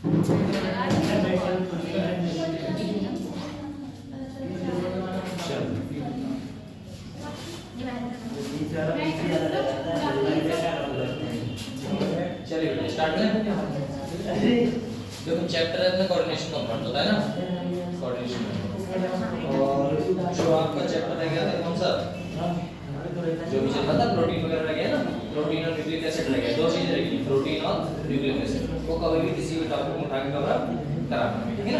चलिए बेटा स्टार्ट करें। देखो चैप्टर है अपना कोऑर्डिनेशन कंपाउंड होता है ना, कोऑर्डिनेशन। और जो आपका चैप्टर रह गया था कौन सा, जो भी चल रहा था प्रोटीन वगैरह रह गया ना, प्रोटीन और न्यूक्लिक एसिड रह गया, दो चीजें रह गई, प्रोटीन और न्यूक्लिक एसिड। वो कभी भी किसी भी टॉपिक में उठा के कवर कराना है, ठीक है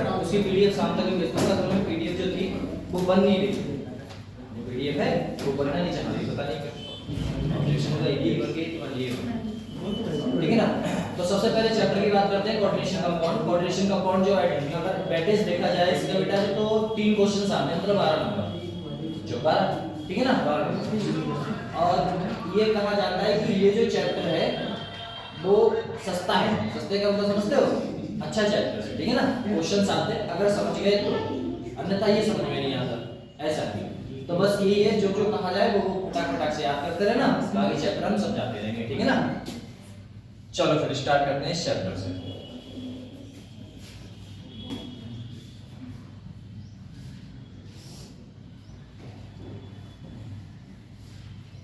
ना। उसकी पीडीएफ शाम तक भेज दूंगा। तो मैं पीडीएफ जो थी वो बन नहीं रही, जो पीडीएफ है वो बनना नहीं चाह रही, पता नहीं क्यों। ऑब्जेक्शन का ये बन गई तो ये, ठीक है ना। तो सबसे पहले चैप्टर की बात करते हैं, कोऑर्डिनेशन कंपाउंड। कोऑर्डिनेशन कंपाउंड जो अगर वेटेज देखा जाए इसका बेटा तो 3 क्वेश्चंस आते हैं, मतलब 12 नंबर, जो 12, ठीक है ना, 12। और ये कहा जाता है कि ये जो चैप्टर है वो सस्ता है। सस्ते का मतलब समझते हो, अच्छा चैप्टर है, ठीक है ना। क्वेश्चंस आते हैं अगर समझ गए तो, अन्यथा ये समझ में नहीं आता, ऐसा नहीं। तो बस यही है, जो जो कहा जाए वो फटाक से याद करते रहना, बाकी चैप्टर हम समझाते रहेंगे, ठीक है ना। चलो फिर स्टार्ट करते हैं इस चैप्टर से।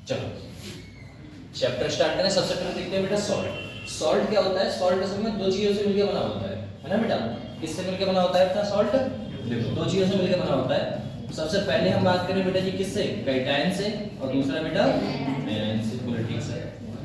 चलो चैप्टर स्टार्ट करें। सबसे पहले देखते हैं बेटा सॉल्ट। सॉल्ट क्या होता है? सॉल्ट असल में दो चीजों से मिलकर बना होता है ना बेटा। किससे मिलकर बना होता है अपना सॉल्ट? देखो दो चीजों से मिलकर बना होता है। सबसे पहले हम बात करें बेटा जी किससे? कैटायन से, और दूसरा बेटा एनायन से, ठीक से।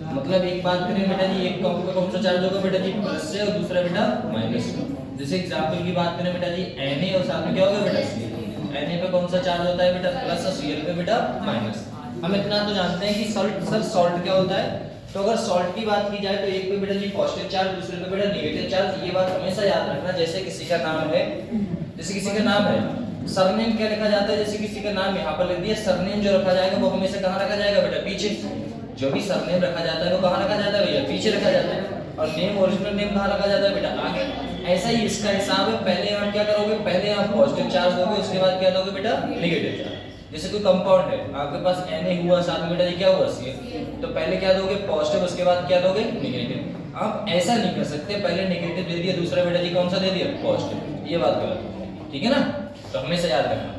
मतलब एक बात करें बेटा जी, एक कौन सा चार्ज होगा बेटा जी प्लस से, और दूसरा बेटा माइनस से। जैसे एग्जांपल की बात करें बेटा जी Na और साथ में क्या होगा बेटा Cl। Na पे कौन सा चार्ज होता है बेटा प्लस, और Cl पे बेटा माइनस। हम इतना तो जानते हैं कि सॉल्ट क्या होता है। तो अगर सॉल्ट की बात की जाए तो एक पे बेटा जी पॉजिटिव चार्ज, दूसरे पे बेटा नेगेटिव चार्ज। ये बात हमेशा याद रखना। जैसे किसी का नाम है, सरनेम क्या लिखा जाता है? जैसे किसी का नाम यहाँ पर लिख दिया, सरनेम जो रखा जाएगा वो हमेशा कहाँ रखा जाएगा बेटा? पीछे। जो भी सरनेम रखा जाता है वो कहाँ रखा जाता है भैया? पीछे रखा जाता है। और नेम, ओरिजिनल नेम कहाँ रखा जाता है बेटा? आगे। ऐसा ही इसका हिसाब है। पहले आप क्या करोगे? पहले आप पॉजिटिव चार्ज दोगे, उसके बाद क्या दोगे बेटा? Negative charge. जैसे कोई कंपाउंड है, आपके पास Na हुआ, साथ में बेटा ये क्या हुआ? Cl। तो पहले क्या दोगे? पॉजिटिव, उसके बाद क्या दोगे? नेगेटिव। आप ऐसा नहीं कर सकते, पहले नेगेटिव दे दिया, दूसरा बेटा जी कौन सा दे दिया? पॉजिटिव। ये बात गलत है, ठीक है ना। तो हमेशा याद रखना।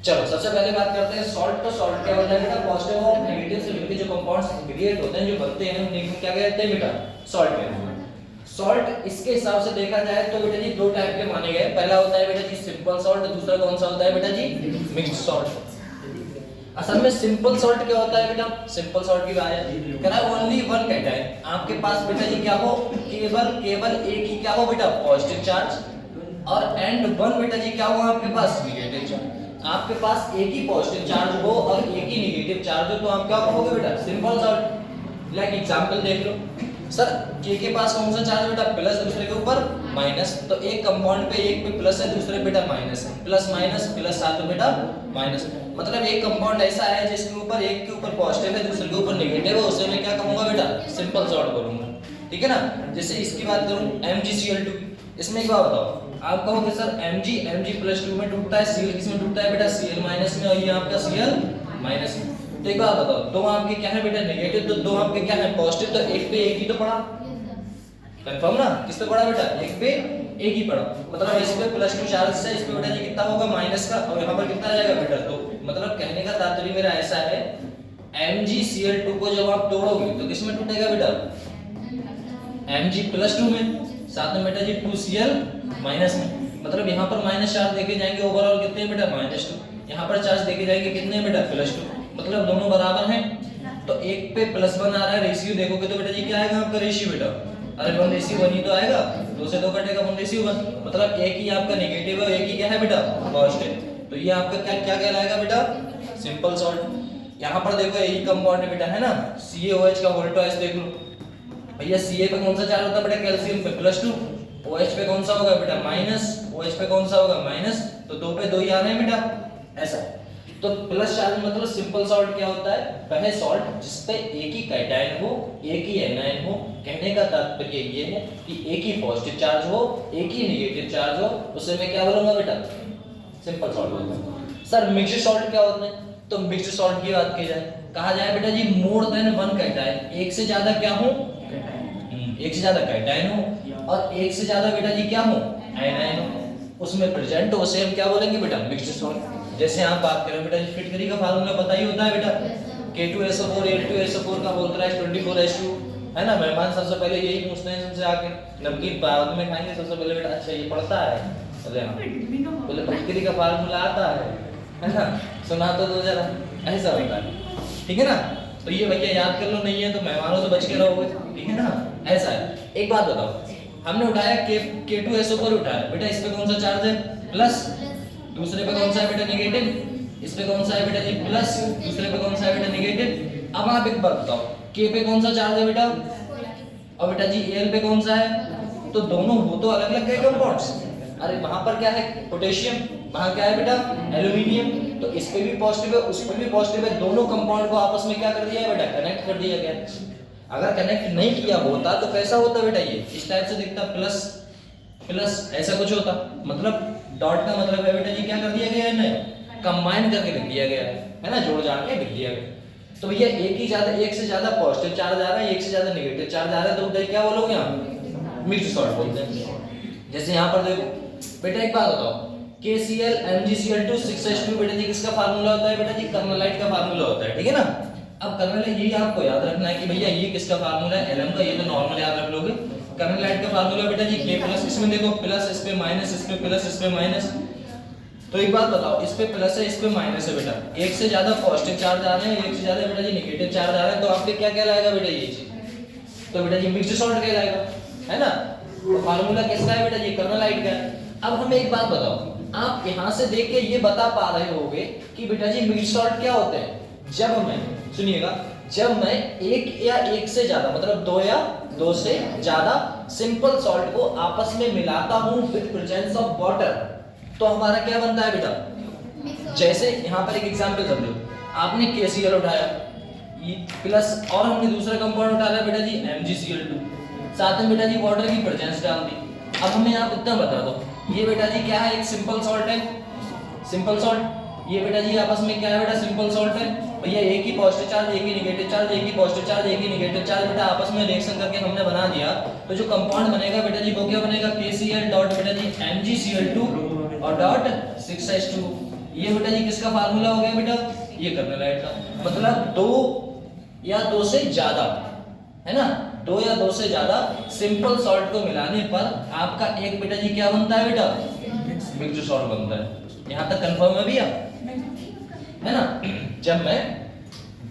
चलो सबसे पहले बात करते हैं सॉल्ट। तो सॉल्ट क्या होता है बेटा? पॉजिटिव और नेगेटिव से मिलकर जो कंपाउंड्स क्रिएट होते हैं, जो बनते हैं, उन्हें क्या कहते हैं बेटा? सॉल्ट कहते हैं। सॉल्ट इसके हिसाब से देखा जाए तो बेटा जी दो टाइप के माने गए। पहला होता है बेटा जी सिंपल सॉल्ट, दूसरा कौन सा होता है बेटा जी? Mixed salt. असल में सिंपल सॉल्ट क्या होता है बेटा? सिंपल सॉल्ट की बात है, कह रहा है ओनली वन कैटायन। आपके पास बेटा जी क्या हो? केवल एक ही क्या हो बेटा? Positive charge. और एंड वन बेटा जी क्या हो आपके पास? Negative charge. आपके पास एक ही पॉजिटिव चार्ज हो और एक ही नेगेटिव चार्ज हो तो आप क्या कहोगे बेटा? Simple salt. लाइक एग्जांपल देख लो सर, के पास कौन सा चार्ज बेटा? प्लस, दूसरे के ऊपर माइनस। तो एक कंपाउंड पे एक पे प्लस है, दूसरे बेटा माइनस है। प्लस माइनस प्लस, साथ में बेटा माइनस। मतलब एक कंपाउंड ऐसा है जिसके ऊपर एक के ऊपर पॉजिटिव है, दूसरे के ऊपर नेगेटिव है, उसे मैं क्या कहूंगा बेटा? सिंपल सॉल्ट बोलूंगा, ठीक है ना। जैसे इसकी बात करूं MgCl2, इसमें एक बात बताओ, आप कहोगे सर Mg+2 में टूटता है, Cl किस में टूटता है बेटा? Cl माइनस में, और ये आपका Cl माइनस में। तो एक बात बताओ, दो आपके क्या है बेटा? नेगेटिव। तो दो आपके क्या है? पॉजिटिव। तो एक पे एक ही तो पड़ा, कंफर्म ना? किस पे पड़ा बेटा? एक पे एक ही पड़ा। मतलब इस पे +2 चार्ज है, इस पे बेटा जी कितना होगा? माइनस का, और यहाँ पर कितना आ जाएगा बेटा? तो मतलब कहने का तात्पर्य मेरा ऐसा है, MgCl2 को जब आप तोड़ोगे तो किस में टूटेगा बेटा? Mg+2 में, साथ में बेटा जी 2Cl माइनस में। मतलब यहाँ पर माइनस चार्ज देखे जाएंगे, ओवरऑल कितने बेटा? -2। यहाँ पर चार्ज देखे जाएंगे कितने बेटा? +2। मतलब दोनों बराबर हैं। तो एक पे +1 आ रहा है, रेशियो देखोगे तो बेटा जी क्या आएगा आपका रेशियो बेटा? अरे 1:1 ही तो आएगा, 2 से 2 कटेगा, 1:1। मतलब एक ही आपका नेगेटिव है, एक ही क्या है बेटा? पॉजिटिव। तो ये आपका क्या कहलाएगा बेटा? Simple salt. यहाँ पर देखो यही कंपाउंड है बेटा, है ना, CaOH का वोल्टेज देख लो भैया। Ca पे कौन सा चार्ज होता है बेटा? कैल्शियम पे +2। OH पे कौन सा होगा बेटा? माइनस। OH पे कौन सा होगा? माइनस। तो 2 पे 2 ही आ रहे हैं बेटा, ऐसा। तो प्लस चार्ज मतलब सिंपल सॉल्ट क्या होता है? वह सॉल्ट जिसपे एक ही कैटायन हो, एक ही एनायन हो। कहने का तात्पर्य ये है कि एक ही पॉजिटिव चार्ज हो, एक ही नेगेटिव चार्ज हो, उसे मैं क्या बोलूंगा बेटा? सिंपल सॉल्ट बोलूंगा। सर मिक्स्ड सॉल्ट क्या होता है? तो मिक्स्ड सॉल्ट की बात की जाए, कहा जाए बेटा जी मोर देन वन कैटायन, एक से ज्यादा क्या हो? एक से ज्यादा कैटायन हो और एक से ज्यादा बेटा जी क्या हो, आयनाइन हो, उसमें प्रेजेंट हो, उसे हम क्या बोलेंगे बेटा, मिक्स्ड सॉल्ट। जैसे आप बात करें बेटा जी फिटकरी का फार्मूला पता ही होता है बेटा, K2SO4 Al2SO4 का बोलता है 24H2, है ना। मेहमान सबसे पहले यही पूछते हैं हमसे आके, नमकीन बाद में खाएंगे, सबसे पहले बेटा अच्छा ये पढ़ता है, बोले हाँ, बोले फिटकरी का फार्मूला आता है ना, सुना तो दो जरा, ऐसा होता है, ठीक है ना। तो ये भैया याद कर लो, नहीं है तो मेहमानों से बच के रहोगे, ठीक है ना, ऐसा है। एक बात बताओ, हमने उठाया K2SO4 उठाया बेटा, इस पे कौन सा चार्ज है, प्लस, दूसरे पे कौन सा है बेटा, नेगेटिव, इस पे कौन सा है बेटा जी, प्लस, दूसरे पे कौन सा है बेटा, नेगेटिव। अब आप एक बात बताओ, K पे कौन सा चार्ज है बेटा, और बेटा जी Al पे कौन सा है, तो दोनों हो तो अलग अलग गए कंपाउंड्स। अरे वहां पर क्या है, पोटेशियम, वहां क्या है बेटा, एल्यूमिनियम, तो इस पे भी पॉजिटिव है, उस पे भी पॉजिटिव है, दोनों कंपाउंड को आपस में क्या कर दिया है बेटा, कनेक्ट कर दिया गया। अगर कनेक्ट नहीं किया होता तो कैसा होता बेटा, ये इस टाइप से दिखता, प्लस प्लस ऐसा कुछ होता, मतलब डॉट का मतलब है बेटा जी क्या कर दिया गया है ना, कंबाइन करके लिख दिया गया है ना, जोड़ जाड़ के लिख दिया गया। तो भैया एक से ज्यादा पॉजिटिव चार्ज आ रहा है, एक से ज्यादा नेगेटिव चार्ज आ रहा है, तो बेटा क्या बोलोगे आप, मिक्स्ड सॉल्ट बोलते हैं। जैसे यहाँ पर देखो बेटा, एक बात बताओ, KCl MgCl2 6H2 बेटा जी किसका फार्मूला होता है बेटा जी, कर्नलाइट का फार्मूला होता है, ठीक है ना। अब कर्नलाइट यही आपको याद रखना है कि भैया ये किसका फार्मूला है, Lm का, ये तो नॉर्मल याद रख लोगे। कर्नलाइट का फार्मूला बेटा जी K+, इसमें देखो प्लस, इस पे माइनस, इस पे प्लस, इस पे माइनस। तो एक बात बताओ, इस पे प्लस है, इस पे माइनस है बेटा, एक से ज्यादा पॉजिटिव चार्ज आ रहे हैं, एक से ज्यादा बेटा जी नेगेटिव चार्ज आ रहा है, तो आपके क्या कहलाएगा बेटा ये चीज, तो बेटा जी मिक्स्ड सॉल्ट कहलाएगा, है ना। तो फार्मूला किसका है बेटा जी, कर्नलाइट का है। अब हमें एक बात बताओ, आप यहाँ से देख के ये बता पा रहे होगे कि बेटा जी मिक्स्ड सॉल्ट क्या होते हैं, जब मैं, सुनिएगा, जब मैं एक या एक से ज्यादा, मतलब दो या दो से ज्यादा सिंपल सॉल्ट को आपस में मिलाता हूं विद प्रेजेंस ऑफ वाटर, तो हमारा क्या बनता है बेटा। जैसे यहाँ पर एक एग्जांपल समझो, आपने KCl उठाया प्लस, और हमने दूसरा कंपाउंड उठाया बेटा जी MgCl2, साथ में बेटा जी वाटर की प्रेजेंस डाल दी। अब हमें आप इतना बता दो, ये बेटा जी क्या है, एक सिंपल सॉल्ट है, सिंपल सॉल्ट, ये बेटा जी आपस में क्या है बेटा, सिंपल सॉल्ट है भैया, एक ही पॉजिटिव चार्ज, एक ही नेगेटिव चार्ज, एक ही पॉजिटिव चार्ज, एक ही नेगेटिव चार्ज बेटा आपस में रिएक्शन करके हमने बना दिया, तो जो कंपाउंड बनेगा बेटा जी वो क्या बनेगा, KCl डॉट बेटा जी MgCl2 और डॉट 6H2। ये बेटा जी किसका फार्मूला हो गया बेटा, ये कर्नलाइट का, मतलब दो या दो से ज्यादा, है ना, दो या दो से ज्यादा सिंपल सॉल्ट को मिलाने पर आपका एक बेटा जी क्या बनता है बेटा, मिक्स्ड सॉल्ट बनता है। यहाँ तक कंफर्म है भैया, है ना। जब मैं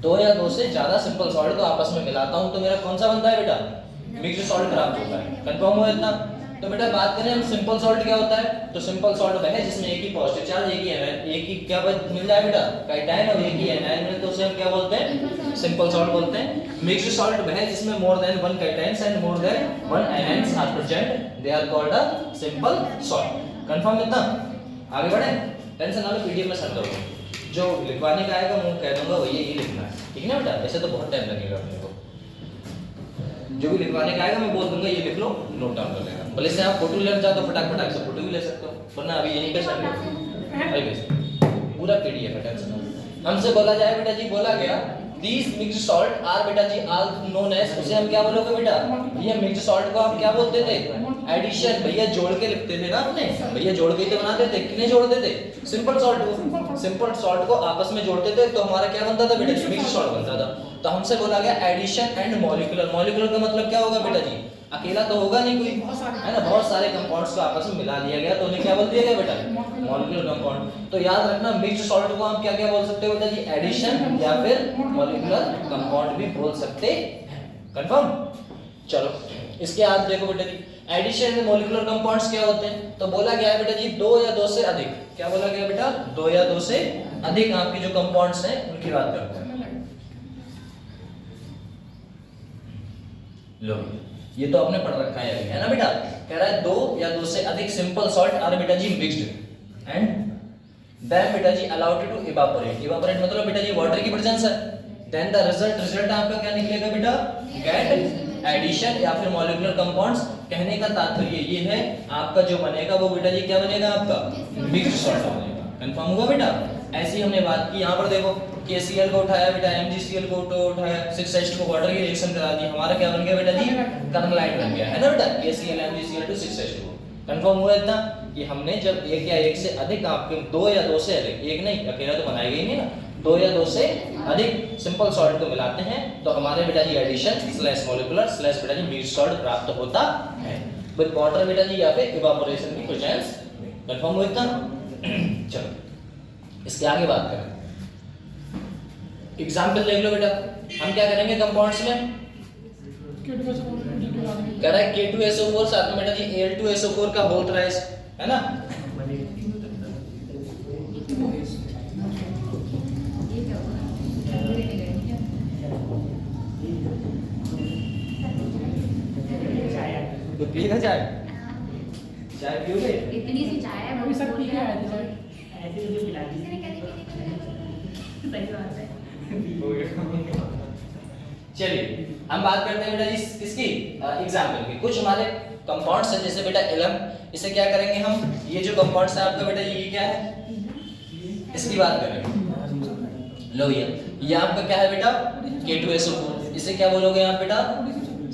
दो या दो से ज्यादा सिंपल सॉल्ट को आपस में मिलाता हूँ तो मेरा कौन सा बनता है बेटा, मिक्स्ड सॉल्ट प्राप्त होता है। कंफर्म हुआ इतना। तो बेटा बात करें हम सिंपल सॉल्ट क्या होता है, तो सिंपल सॉल्ट वह है जिसमें एक ही पॉजिटिव चार्ज, एक ही क्या मिल जाए बेटा, कैटायन, और एक ही एनायन मिले, तो उसे हम क्या बोलते हैं, सिंपल सॉल्ट बोलते हैं। मिक्स्ड सॉल्ट वह है जिसमें more than one cations and more than one anions are present, they are called a simple salt. Confirm इतना, आगे बढ़े, टेंशन ना लो, पीडीएफ में सेंड करो, जो लिखवाने का आएगा मैं कह दूंगा वही ये लिखना है, ठीक है ना बेटा, ऐसे तो बहुत टाइम लगेगा अपने को, जो भी लिखवाने का आएगा मैं बोल दूंगा ये लिख लो, नोट डाउन कर लेना। भले से आप फोटो लेना चाहो तो फटाक फटाक से फोटो भी ले सकते हो, वरना अभी यहीं पे सेंड करो, पूरा पीडीएफ है, टेंशन। हमसे बोला जाए बेटा जी, बोला गया these mixed salt are बेटा जी all known as, उसे हम क्या बोलोगे बेटा, ये मिक्स्ड सॉल्ट को हम क्या बोलते थे, एडिशन। भैया जोड़ के लिखते थे ना अपने, भैया जोड़ के ही तो बनाते थे, किन्हें जोड़ते थे, सिंपल सॉल्ट को, सिंपल सॉल्ट को आपस में जोड़ते थे तो हमारा क्या बनता था बेटा जी, मिक्स्ड सॉल्ट बनता था। तो हमसे बोला गया एडिशन एंड मॉलिक्यूलर, मॉलिक्यूलर का मतलब क्या होगा बेटा जी, अकेला तो होगा नहीं कोई, है ना, बहुत सारे कंपाउंड्स को आपस में मिला दिया गया तो उन्हें क्या बोल दिया गया बेटा, मॉलिक्यूलर कंपाउंड। तो याद रखना मिक्स्ड सॉल्ट को हम क्या क्या बोल सकते हो बेटा जी, एडिशन या फिर मॉलिक्यूलर कंपाउंड भी बोल सकते हैं। कंफर्म। चलो इसके बाद देखो बेटा जी, एडिशन एंड मॉलिक्यूलर कंपाउंड्स क्या होते हैं, तो बोला गया है बेटा जी दो या दो से अधिक, क्या बोला गया बेटा, दो या दो से अधिक आपके जो कंपाउंड्स हैं उनकी बात करते हैं। लो ये तो आपने पढ़ रखा है ना बेटा, कह रहा है दो या दो से अधिक सिंपल सॉल्ट आर बेटा जी मिक्स्ड एंड देन बेटा जी अलाउड टू इवापोरेट, इवापोरेट मतलब बेटा जी वाटर की प्रेजेंस है, देन द रिजल्ट आपका क्या निकलेगा बेटा, गेट एडिशन या फिर मॉलिक्यूलर कंपाउंड्स। कहने का तात्पर्य ये है आपका जो बनेगा वो बेटा जी क्या बनेगा, आपका मिक्स्ड सॉल्ट बनेगा। कंफर्म हुआ बेटा। ऐसी हमने बात की, यहाँ पर देखो KCl को उठाया बेटा, MgCl को उठाया, 6H2 को वाटर की रिएक्शन करा दी, हमारा क्या बन गया बेटा जी, कार्बोनाइट बन गया है ना बेटा, KCl MgCl2 6H2। कंफर्म हुआ इतना कि हमने जब एक या एक से अधिक आपके दो या दो से अधिक, एक नहीं अकेला तो बनाएगा ही नहीं ना, दो या दो से अधिक सिंपल सॉल्ट को मिलाते हैं तो हमारे बेटा जी एडिशन स्लैश मॉलिक्यूलर स्लैश बेटा जी मिक्स्ड सॉल्ट प्राप्त होता है विद वाटर बेटा जी, यहाँ पे इवापोरेशन की प्रेजेंस। कंफर्म हुआ इतना। चलो इसके आगे बात करें, एग्जाम्पल देख लो बेटा, हम क्या करेंगे कंपाउंड्स में, कह रहा है K2SO4 साथ में बेटा जी Al2SO4 का होल थ्राइस है ना, तो पिएगा चाय, चाय पियोगे, इतनी सी चाय है अभी सब पी के आए थे सर। ऐसे मुझे पिला दी सही बात है। चलिए हम बात करते हैं बेटा जी इसकी एग्जाम्पल की। कुछ हमारे कंपाउंड्स हैं जैसे बेटा एलम, इसे क्या करेंगे हम, ये जो कंपाउंड्स है आपका बेटा ये क्या है, इसकी बात करेंगे। लो ये आपका क्या है बेटा K2SO4, इसे क्या बोलोगे आप बेटा,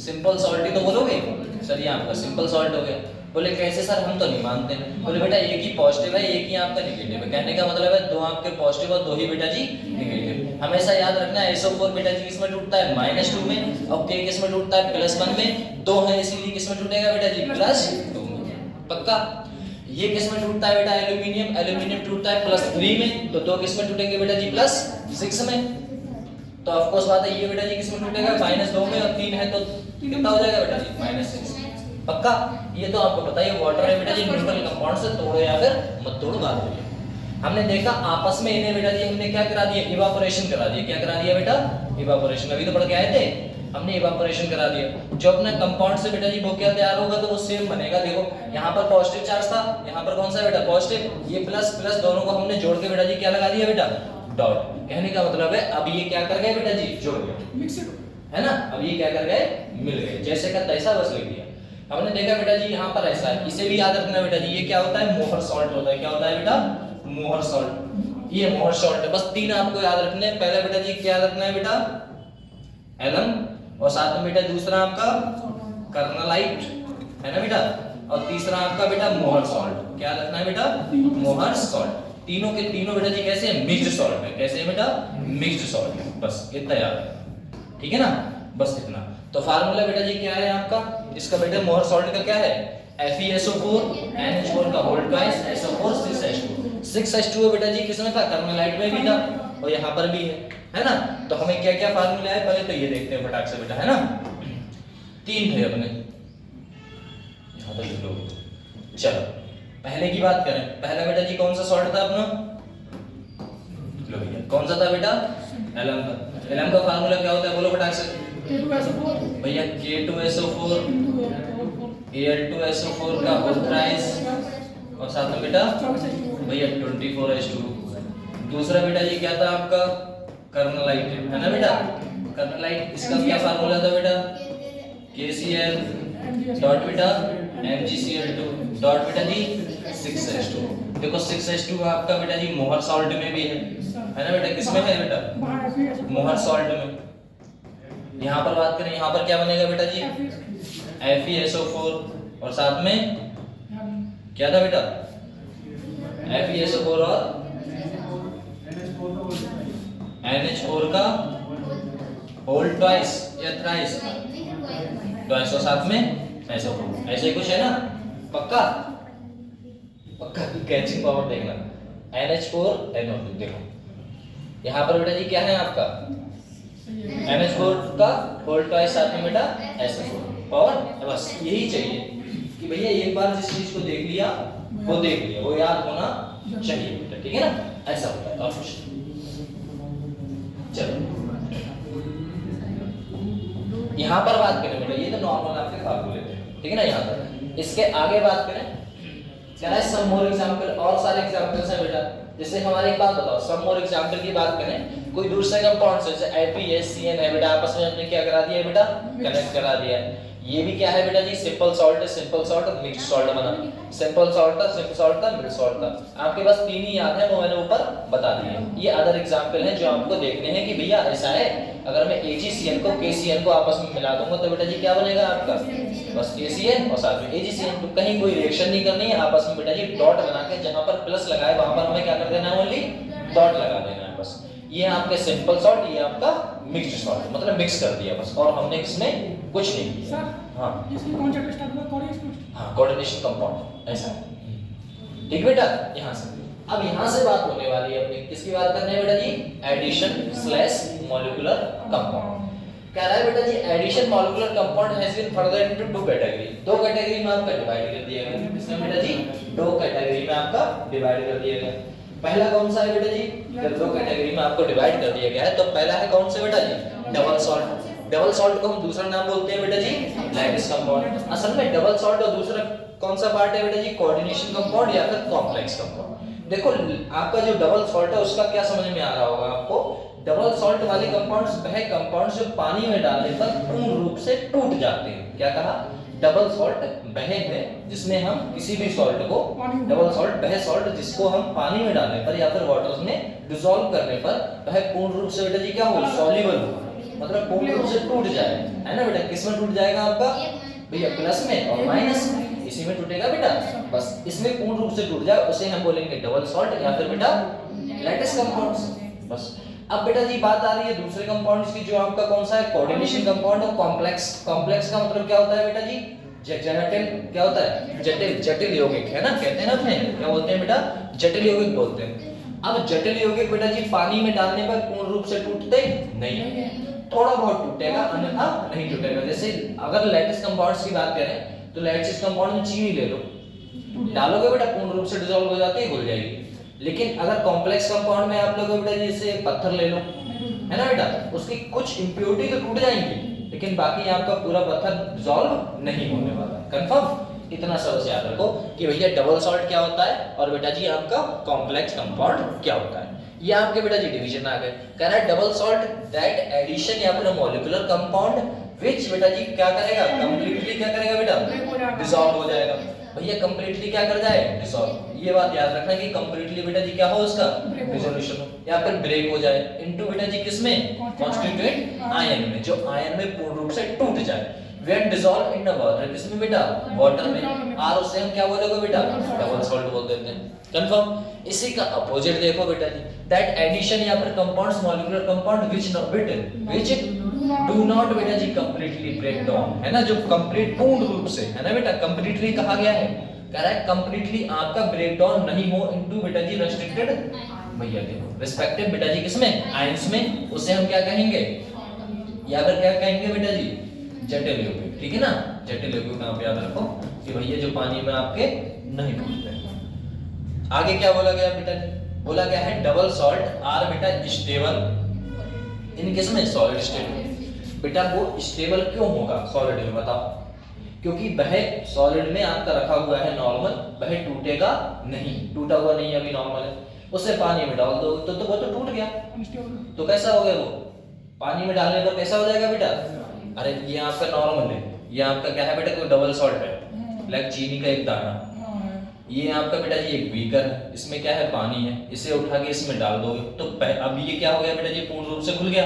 सिंपल सॉल्ट ही तो बोलोगे सर, ये आपका सिंपल सॉल्ट हो गया। बोले कैसे सर, हम तो नहीं मानते। बोले बेटा एक ही पॉजिटिव है एक ही आपका नेगेटिव है, कहने का मतलब है दो आपके पॉजिटिव और दो ही बेटा जी नेगेटिव। हमेशा याद रखना है SO4 बेटा जी किसमें टूटता है, -2 में, और K किसमें टूटता है, +1 में, दो है इसीलिए किसमें टूटेगा बेटा जी, +2 में। पक्का। ये किसमें टूटता है बेटा, एल्यूमिनियम, एल्यूमिनियम टूटता है +3 में, तो दो किसमें टूटेंगे बेटा जी, +6 में। तो ऑफ कोर्स बात है ये बेटा जी किसमें टूटेगा, -2 में, और 3 है तो कितना हो जाएगा बेटा जी, -6। पक्का। ये तो आपको पता है वाटर है बेटा जी न्यूट्रल कंपाउंड से तोड़ो या फिर मत तोड़ो, बात हुई। हमने देखा आपस में इन्हें बेटा जी हमने क्या करा दिया, इवापोरेशन करा दिया। क्या करा दिया बेटा, इवापोरेशन। अभी तो पढ़ के आए थे, हमने इवापोरेशन करा दिया। जो अपना कंपाउंड से बेटा जी वो क्या तैयार होगा, तो वो सेम बनेगा। देखो यहाँ पर पॉजिटिव चार्ज था, यहाँ पर कौन सा बेटा पॉजिटिव, ये प्लस प्लस दोनों को हमने जोड़ के बेटा जी क्या लगा दिया बेटा, डॉट। कहने का मतलब है अब ये क्या कर गए बेटा जी, जोड़ गए, है ना। अब ये क्या कर गए, मिल गए, जैसे का तैसा बस लिख दिया। हमने देखा बेटा जी यहाँ पर ऐसा है, इसे भी याद रखना बेटा जी, ये क्या होता है, मोहर सॉल्ट होता है। क्या होता है बेटा, मोहर सॉल्ट। ये मोहर सॉल्ट है। बस तीन आपको याद रखने हैं। पहला बेटा जी क्या याद रखना है बेटा, एलम, और साथ में बेटा दूसरा आपका कर्नलाइट, है ना बेटा, और तीसरा आपका बेटा मोहर सॉल्ट। क्या रखना है बेटा, मोहर सॉल्ट। तीनों के तीनों बेटा जी कैसे है, मिक्स्ड सॉल्ट है। कैसे है बेटा, मिक्स्ड सॉल्ट है। बस इतना याद है, ठीक है ना, बस इतना। तो फार्मूला बेटा जी क्या है आपका, इसका बेटा मोहर सॉल्ट का क्या है, FeSO4 NH4 का whole twice SO4 6H2। 6H2 बेटा जी किसमें था, कार्बोनाइट में भी था, और यहाँ पर भी है ना। तो हमें क्या क्या फार्मूला है, पहले तो ये देखते हैं फटाक से बेटा, है ना। तीन थे अपने, यहाँ तक लो। चलो पहले की बात करें, पहला बेटा जी कौन सा सॉल्ट था अपना, लो भैया कौन सा था बेटा, एलम का। एलम का फार्मूला क्या होता है, बोलो फटाक से भैया, K2SO4 Al2SO4 का होल थ्राइस, और साथ में बेटा भैया 24H2। दूसरा बेटा जी क्या था आपका, कर्नलाइट, है ना बेटा, कर्नलाइट। इसका क्या फार्मूला था बेटा, KCl डॉट बेटा MgCl2 डॉट बेटा जी 6H2। देखो 6H2 आपका बेटा जी मोहर सॉल्ट में भी है ना बेटा, किसमें है बेटा, मोहर सॉल्ट में। यहाँ पर बात करें, यहाँ पर क्या बनेगा बेटा जी, FeSO4, और साथ में क्या था बेटा, FeSO4 और NH4 का होल ट्वाइस या थ्राइस, ट्वाइस और साथ में SO4। ऐसे कुछ है ना, पक्का पक्का। कैचिंग पावर देखना, NH4 NO2। देखो यहाँ पर बेटा जी क्या है आपका, NH4 का होल ट्वाइस साथ में बेटा SO4 पावर। बस यही चाहिए कि भैया एक बार जिस चीज को देख लिया वो देख लिया, वो याद होना चाहिए बेटा, ठीक है ना, ऐसा होता है। और कुछ चलो यहाँ पर बात करें बेटा, ये तो नॉर्मल आपके फार्मूले थे, ठीक है ना। यहाँ पर इसके आगे बात करें, क्या सम मोर एग्जांपल, और सारे एग्जांपल्स हैं बेटा। जैसे हमारे एक बात बताओ, सम मोर एग्जांपल की बात करें कोई दूसरे कंपाउंड से जैसे APSCN है बेटा, आपस में हमने क्या करा दिया है बेटा, कनेक्ट करा दिया है। ये भी क्या है बेटा जी, सिंपल सॉल्ट है, सिंपल सॉल्ट और मिक्स्ड सॉल्ट बना। सिंपल सॉल्ट था, सिंपल सॉल्ट था, मिक्स्ड सॉल्ट था। आपके पास तीन ही याद है, वो मैंने ऊपर बता दिए। ये अदर एग्जांपल है जो आपको देखने हैं कि भैया ऐसा है, अगर मैं AgCN को KCN को आपस में मिला दूंगा तो बेटा जी क्या बनेगा आपका, बस KCN और साथ में AgCN। तो कहीं कोई रिएक्शन नहीं करनी है, आपस में बेटा जी डॉट बना के जहां पर प्लस लगाए वहां पर हमें क्या कर देना है, ओनली डॉट लगा देना है बस। ये आपके सिंपल सॉल्ट, ये आपका मिक्स्ड सॉल्ट, मतलब मिक्स कर दिया बस, और हमने इसमें कुछ नहीं किया। हाँ इसकी कौन सा टेस्ट आता है, कोऑर्डिनेशन? हाँ, कोऑर्डिनेशन कंपाउंड ऐसा है। ठीक बेटा, यहाँ से अब यहाँ से बात होने वाली है अपनी, किसकी बात करनी है बेटा जी, एडिशन स्लैश मॉलिक्यूलर कंपाउंड। कह रहा है बेटा जी addition molecular compound has been further into two category, दो कैटेगरी में आपका डिवाइड कर दिया गया। इसमें बेटा जी दो कैटेगरी में आपका डिवाइड कर दिया गया। पहला कौन सा है बेटा जी, अगर दो कैटेगरी में आपको डिवाइड कर दिया गया है तो पहला है कौन सा बेटा जी, डबल सॉल्ट। डबल सॉल्ट को हम दूसरा नाम बोलते हैं बेटा जी लैटिस कंपाउंड। असल में डबल सॉल्ट और दूसरा कौन सा पार्ट है बेटा जी, कोऑर्डिनेशन कंपाउंड या फिर कॉम्प्लेक्स कंपाउंड। देखो आपका जो डबल सॉल्ट है उसका क्या समझ में आ रहा होगा आपको, डबल सॉल्ट वाले कंपाउंड्स वह कंपाउंड्स जो पानी में डालने पर पूर्ण रूप से टूट जाते हैं। क्या कहा, डबल सॉल्ट वह है जिसमें हम किसी भी सॉल्ट को, डबल सॉल्ट वह सॉल्ट जिसको हम पानी में डालने पर या फिर वाटर में डिसॉल्व करने पर वह पूर्ण रूप से बेटा जी क्या हो, सॉल्युबल हो, मतलब पूर्ण रूप से टूट जाए, है ना बेटा। किसमें टूट जाएगा आपका भैया, प्लस में और माइनस में, इसी में टूटेगा बेटा, बस इसमें पूर्ण रूप से टूट जाए उसे हम बोलेंगे डबल सॉल्ट या फिर बेटा लैटिस कंपाउंड्स बस। अब बेटा जी बात आ रही है दूसरे कंपाउंड्स की, जो आपका कौन सा है, कोऑर्डिनेशन कंपाउंड और कॉम्प्लेक्स। कॉम्प्लेक्स का मतलब क्या होता है बेटा जी, जटिल, क्या होता है, जटिल, जटिल यौगिक, है ना, कहते हैं ना अपने, क्या बोलते हैं बेटा, जटिल यौगिक बोलते हैं। अब जटिल यौगिक बेटा जी पानी में डालने पर पूर्ण रूप से टूटते नहीं, थोड़ा बहुत टूटेगा, अन्यथा नहीं टूटेगा। जैसे अगर लैटिस कंपाउंड्स की बात करें तो लैटिस कंपाउंड में चीनी ले लो, डालोगे बेटा पूर्ण रूप से डिसॉल्व हो जाती है, घुल जाएगी। लेकिन अगर कॉम्प्लेक्स कंपाउंड में आप लोग बेटा जैसे पत्थर ले लो, है ना बेटा, उसकी कुछ इंप्योरिटी तो टूट जाएंगी लेकिन बाकी आपका पूरा पत्थर डिसॉल्व नहीं होने वाला। कंफर्म, इतना सबसे याद रखो कि भैया डबल सॉल्ट क्या होता है और बेटा जी आपका कॉम्प्लेक्स कंपाउंड क्या होता है। ये आपके बेटा जी डिवीजन आ गए। कह रहा है डबल सॉल्ट दैट एडिशन या फिर मॉलिक्यूलर कंपाउंड विच बेटा जी क्या करेगा, कंप्लीटली क्या करेगा बेटा, डिसॉल्व हो जाएगा। भैया कंप्लीटली क्या कर जाए, डिसॉल्व। ये बात याद रखना कि कंप्लीटली बेटा जी क्या हो, उसका डिसोल्यूशन हो या फिर ब्रेक हो जाए इनटू बेटा जी किसमें, कॉन्स्टिट्यूएंट आयन में, जो आयन में पूर्ण रूप से टूट जाए। when dissolved in the water, किसमें बेटा, वाटर में, और उसे हम क्या बोलोगे बेटा, डबल सॉल्ट बोल देते हैं। कंफर्म। इसी का अपोजिट देखो बेटा जी, दैट एडिशन या फिर compounds molecular compound which do not बेटा जी completely break down, है ना, जो कंप्लीट पूर्ण रूप से, है ना बेटा, कंप्लीटली कहा गया है, कह रहा है कंप्लीटली आपका ब्रेक डाउन नहीं हो इनटू बेटा जी रेस्ट्रिक्टेड, भैया देखो रिस्पेक्टिव बेटा जी किसमें, आयंस में, उसे हम क्या कहेंगे, या फिर क्या कहेंगे बेटा जी, जटिल यौगिक। ठीक है ना, जटिल यौगिक आप याद रखो कि भैया जो पानी में आपके नहीं टूटते। आगे क्या बोला गया बेटा जी, बोला गया है डबल सॉल्ट आर बेटा स्टेबल इन किसमें, सॉलिड स्टेट में। बेटा वो स्टेबल क्यों होगा सॉलिड में, बताओ, क्योंकि वह सॉलिड में आपका रखा हुआ है नॉर्मल, वह टूटेगा नहीं, टूटा हुआ नहीं अभी नॉर्मल है, उसे पानी में डाल दो तो वो तो टूट गया, तो कैसा हो गया वो, पानी में डालने पर कैसा हो जाएगा बेटा, अरे ये आपका नॉर्मल है, ये आपका क्या है बेटा, कोई डबल सॉल्ट है, लाइक चीनी का एक दाना, ये आपका बेटा जी एक बीकर है, इसमें क्या है, पानी है, इसे उठा के इसमें डाल दोगे तो अब ये क्या हो गया बेटा जी, पूर्ण रूप से खुल गया,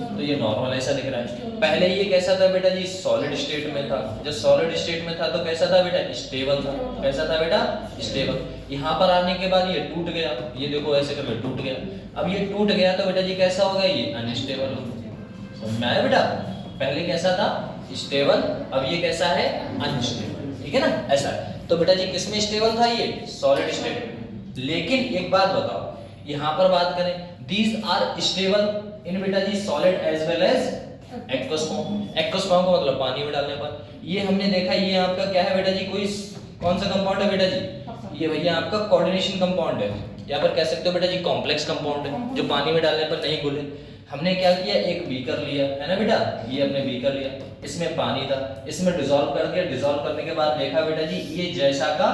तो ये नॉर्मल ऐसा दिख रहा है। पहले ये कैसा था बेटा जी, सॉलिड स्टेट में था, जब सॉलिड स्टेट में था तो कैसा था बेटा, स्टेबल था, कैसा था बेटा, स्टेबल। यहाँ पर आने के बाद ये टूट गया, ये देखो ऐसे करके टूट गया, अब ये टूट गया तो बेटा जी कैसा हो गया, ये अनस्टेबल हो गया। समझ में आया बेटा, पहले कैसा था, स्टेबल, अब ये कैसा है, अनस्टेबल। ठीक है ना, ऐसा है। तो बेटा जी किसमें स्टेबल था, ये सॉलिड स्टेट में। लेकिन एक बात बताओ, यहाँ पर बात करें, दीज आर स्टेबल इन बेटा जी solid as well as aqueous form. Aqueous form का मतलब पानी में डालने पर। ये हमने देखा, ये आपका क्या है बेटा जी, कोई कौन सा कंपाउंड है बेटा जी, ये भैया आपका कोऑर्डिनेशन कंपाउंड है, या फिर कह सकते हो बेटा जी कॉम्प्लेक्स कंपाउंड है, जो पानी में डालने पर नहीं घुले। हमने क्या किया, एक बीकर लिया, है ना बेटा, ये अपने बीकर लिया, इसमें पानी था, इसमें डिसॉल्व कर दिया, डिसॉल्व करने के बाद देखा बेटा जी ये जैसा का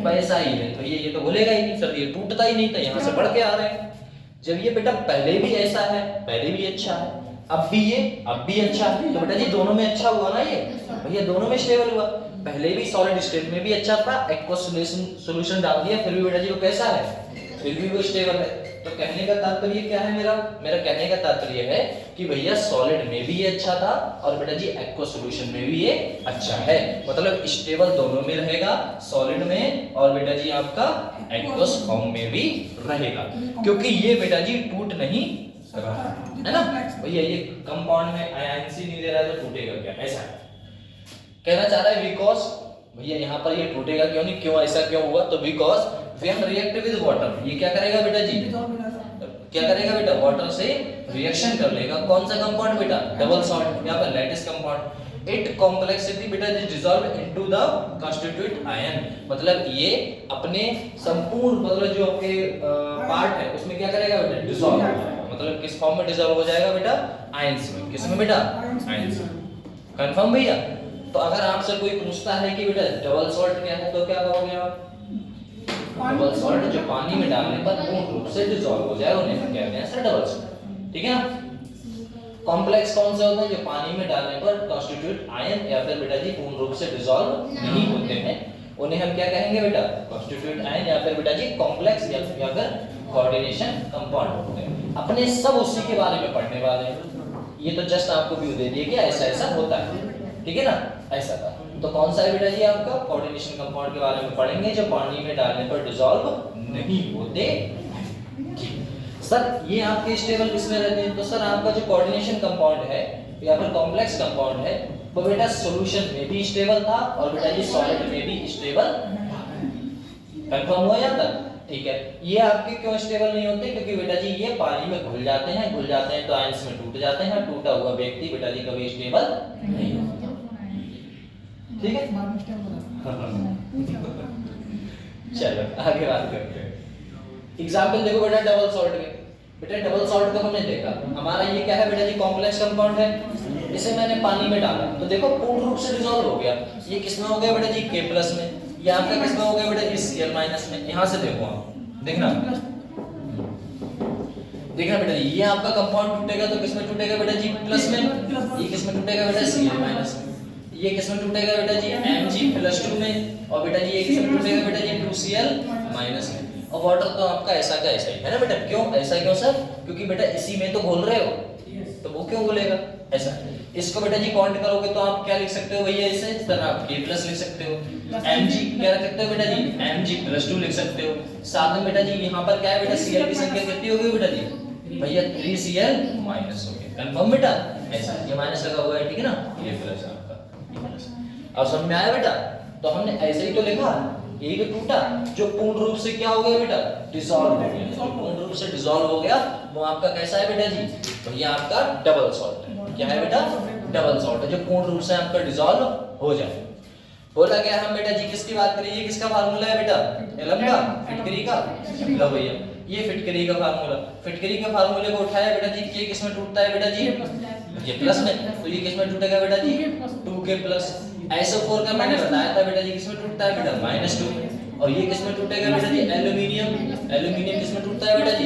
वैसा ही है, तो ये तो घुलेगा ही नहीं सर, ये टूटता ही नहीं था, यहाँ से बढ़ के आ रहे हैं, जब ये बेटा पहले भी ऐसा है, पहले भी अच्छा है, अब भी अच्छा है, तो बेटा जी दोनों में अच्छा हुआ ना ये भैया, दोनों में स्टेबल हुआ। पहले भी सॉलिड स्टेट में भी अच्छा था, एक्वस सॉल्यूशन डाल दिया, फिर भी बेटा जी वो कैसा है, फिर भी वो स्टेबल है। तो कहने का तात्पर्य क्या है मेरा कहने का तात्पर्य है कि भैया सॉलिड में भी ये अच्छा था और बेटा जी एक्वस सॉल्यूशन में भी ये अच्छा है, मतलब स्टेबल दोनों में रहेगा, सॉलिड में और बेटा जी आपका एक्वस फॉर्म में भी रहेगा, क्योंकि ये बेटा जी टूट नहीं रहा है ना भैया। ये कंपाउंड में आयन नहीं दे रहा है तो टूटेगा क्या, ऐसा कहना चाह रहा है। बिकॉज भैया यहाँ पर ये टूटेगा क्यों नहीं, क्यों ऐसा क्यों हुआ, तो because when react with water, ये क्या करेगा बेटा जी, क्या करेगा बेटा, वाटर से रिएक्शन कर लेगा। कौन सा कंपाउंड बेटा, डबल सॉल्ट, यहाँ पर लैटिस कंपाउंड। इट कॉम्प्लेक्सिटी बेटा is dissolve into the constitute ion, मतलब ये अपने संपूर्ण मतलब जो आपके पार्ट है उसमें क्या करेगा बेटा, डिसॉल्व, मतलब किस फॉर्म में डिसॉल्व हो जाएगा बेटा, आयंस में। किसमें बेटा, आयंस में। कंफर्म भैया। तो अगर आपसे कोई पूछता है कि बेटा डबल सॉल्ट क्या है, तो क्या कहोगे आप, डबल सॉल्ट जो पानी में डालने पर पूर्ण रूप से डिसॉल्व हो जाए उन्हें कहते हैं सर डबल सॉल्ट, ठीक है ना। कॉम्प्लेक्स कौन से होते हैं, जो पानी में डालने पर कॉन्स्टिट्यूट आयन या फिर बेटा जी पूर्ण रूप से डिसॉल्व नहीं होते हैं, उन्हें हम क्या कहेंगे बेटा, कॉन्स्टिट्यूट आयन या फिर बेटा जी कॉम्प्लेक्स या फिर कोऑर्डिनेशन कंपाउंड होते हैं। अपने सब उसी के बारे में पढ़ने वाले हैं, ये तो जस्ट आपको व्यू दे दिया कि ऐसा ऐसा होता है, ठीक है ना, ऐसा था। तो कौन सा है बेटा जी आपका, कोऑर्डिनेशन कंपाउंड के बारे में पढ़ेंगे जो पानी में डालने पर डिसॉल्व नहीं होते। सर ये आपके स्टेबल किसमें रहते हैं, तो सर आपका जो कोऑर्डिनेशन कंपाउंड है या फिर कॉम्प्लेक्स कंपाउंड है वो बेटा सॉल्यूशन में भी स्टेबल था और बेटा जी सॉलिड में भी स्टेबल। कंफर्म हुआ यहाँ तक, ठीक है। ये आपके क्यों स्टेबल नहीं होते, क्योंकि बेटा जी ये पानी में घुल जाते हैं तो आयंस में टूट जाते हैं, टूटा हुआ व्यक्ति बेटा जी कभी स्टेबल नहीं होता, ठीक है। चलो आगे बात करते हैं। एग्जांपल देखो बेटा डबल सॉल्ट के, बेटा डबल सॉल्ट को हमने देखा, हमारा ये क्या है बेटा जी, कॉम्प्लेक्स कंपाउंड है, इसे मैंने पानी में डाला तो देखो पूर्ण रूप से डिसॉल्व हो गया। ये किसमें हो गया बेटा जी, K+ में, ये आपका किसमें हो गया बेटा जी, Cl- में। यहां से देखो आप, देखना बेटा ये आपका कंपाउंड टूटेगा तो किसमें टूटेगा बेटा जी, प्लस में। ये किसमें टूटेगा बेटा, Cl- में। ये किसमें टूटेगा बेटा जी, Mg+2 में। और बेटा जी ये किसमें टूटेगा बेटा जी, 2Cl- में। और वाटर तो आपका ऐसा का ऐसा ही है ना बेटा, क्यों ऐसा क्यों सर, क्योंकि बेटा इसी में तो घोल रहे हो, तो वो क्यों घुलेगा ऐसा। इसको बेटा जी काउंट करोगे तो आप क्या लिख सकते हो भैया, इसे इस तरह आप K+ लिख सकते हो, Mg क्या रख सकते हो बेटा जी, Mg+2 लिख सकते हो। साथ में बेटा जी यहाँ पर क्या है बेटा, Cl की संख्या कितनी होगी बेटा जी, भैया 3Cl- हो गया। कंफर्म बेटा, ऐसा ये माइनस लगा हुआ है, ठीक है ना, ये प्लस आपका। अब समझ में आया बेटा, तो हमने ऐसे ही तो लिखा, एक टूटा जो पूर्ण रूप से क्या हो गया बेटा, डिसॉल्व हो गया। पूर्ण रूप से डिसॉल्व हो गया वो आपका कैसा है बेटा जी, तो ये आपका डबल सॉल्ट है। क्या है बेटा, डबल सॉल्ट है जो पूर्ण रूप से आपका डिसॉल्व हो जाए। बोला गया हम बेटा जी किसकी बात करें, ये किसका फार्मूला है बेटा, एलम का, फिटकरी का। लो भैया ये फिटकरी का फार्मूला, फिटकरी के फार्मूले को उठाया बेटा जी, के किसमें टूटता है बेटा जी, ये प्लस में, तो ये किसमें टूटेगा बेटा जी, 2K+। SO4 का मैंने बताया था बेटा जी किसमें टूटता है बेटा, -2। और ये किसमें टूटेगा बेटा जी, एल्यूमिनियम किसमें टूटता है बेटा जी।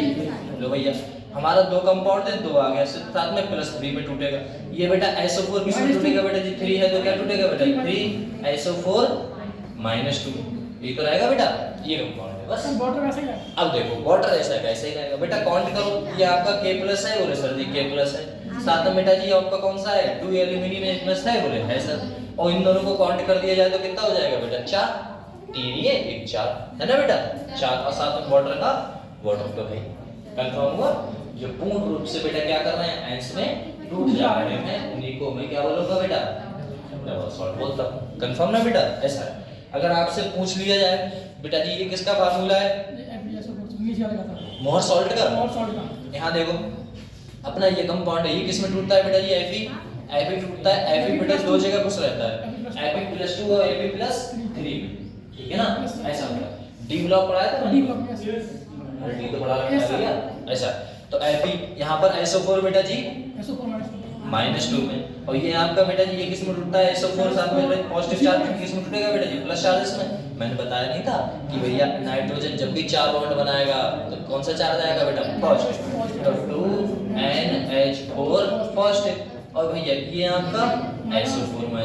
लो भैया हमारा दो कंपाउंड है, दो आ गया, साथ में +3 में टूटेगा। ये बेटा SO4 किसमें टूटेगा बेटा जी, 3 है तो क्या टूटेगा बेटा, 3SO4 -2, ये तो रहेगा बेटा, ये कंपाउंड है बस। वाटर वैसे ही है। अब देखो वाटर ऐसा कैसे ही रहेगा बेटा, काउंट करो, ये आपका K+ है, बोले सर जी K+ है। साथ में बेटा जी आपका कौन सा है, 2 एल्यूमिनियम प्लस है, बोले है सर। और इन दोनों को काउंट कर दिया जाए तो कितना हो जाएगा बेटा, 4, 3 ये 1 4 है ना बेटा, 4। और साथ में वाटर का, वाटर तो भाई कंफर्म हुआ, जो पूर्ण रूप से बेटा क्या कर रहे हैं, आयंस में टूट जा रहे हैं, उन्हीं को मैं क्या बोलूंगा बेटा, डबल सॉल्ट बोलता हूं। कंफर्म ना बेटा, ऐसा है। अगर आपसे पूछ लिया जाए बेटा जी ये किसका फार्मूला है, मोहर सॉल्ट का, यहाँ देखो अपना ये कंपाउंड है, ये किसमें टूटता है बेटा जी, Fe टूटता है। Fe बेटा दो जगह कुछ रहता है, Fe+2 और Fe+3, ठीक है ना, ऐसा होता है। डी ब्लॉक पढ़ाया था मैंने, अरे डी तो पढ़ा रखा है ऐसा। तो Fe यहाँ पर SO4 बेटा जी -2 में, और ये आपका बेटा जी ये किस में टूटता है SO4 साथ में पॉजिटिव चार्ज किस में टूटेगा बेटा जी प्लस चार्जेस में। मैंने बताया नहीं था कि भैया नाइट्रोजन जब भी 4 बॉन्ड बनाएगा तो कौन सा चार्ज आएगा बेटा पॉजिटिव, तो 2NH4 पॉजिटिव। और भैया ये आपका SO4 -2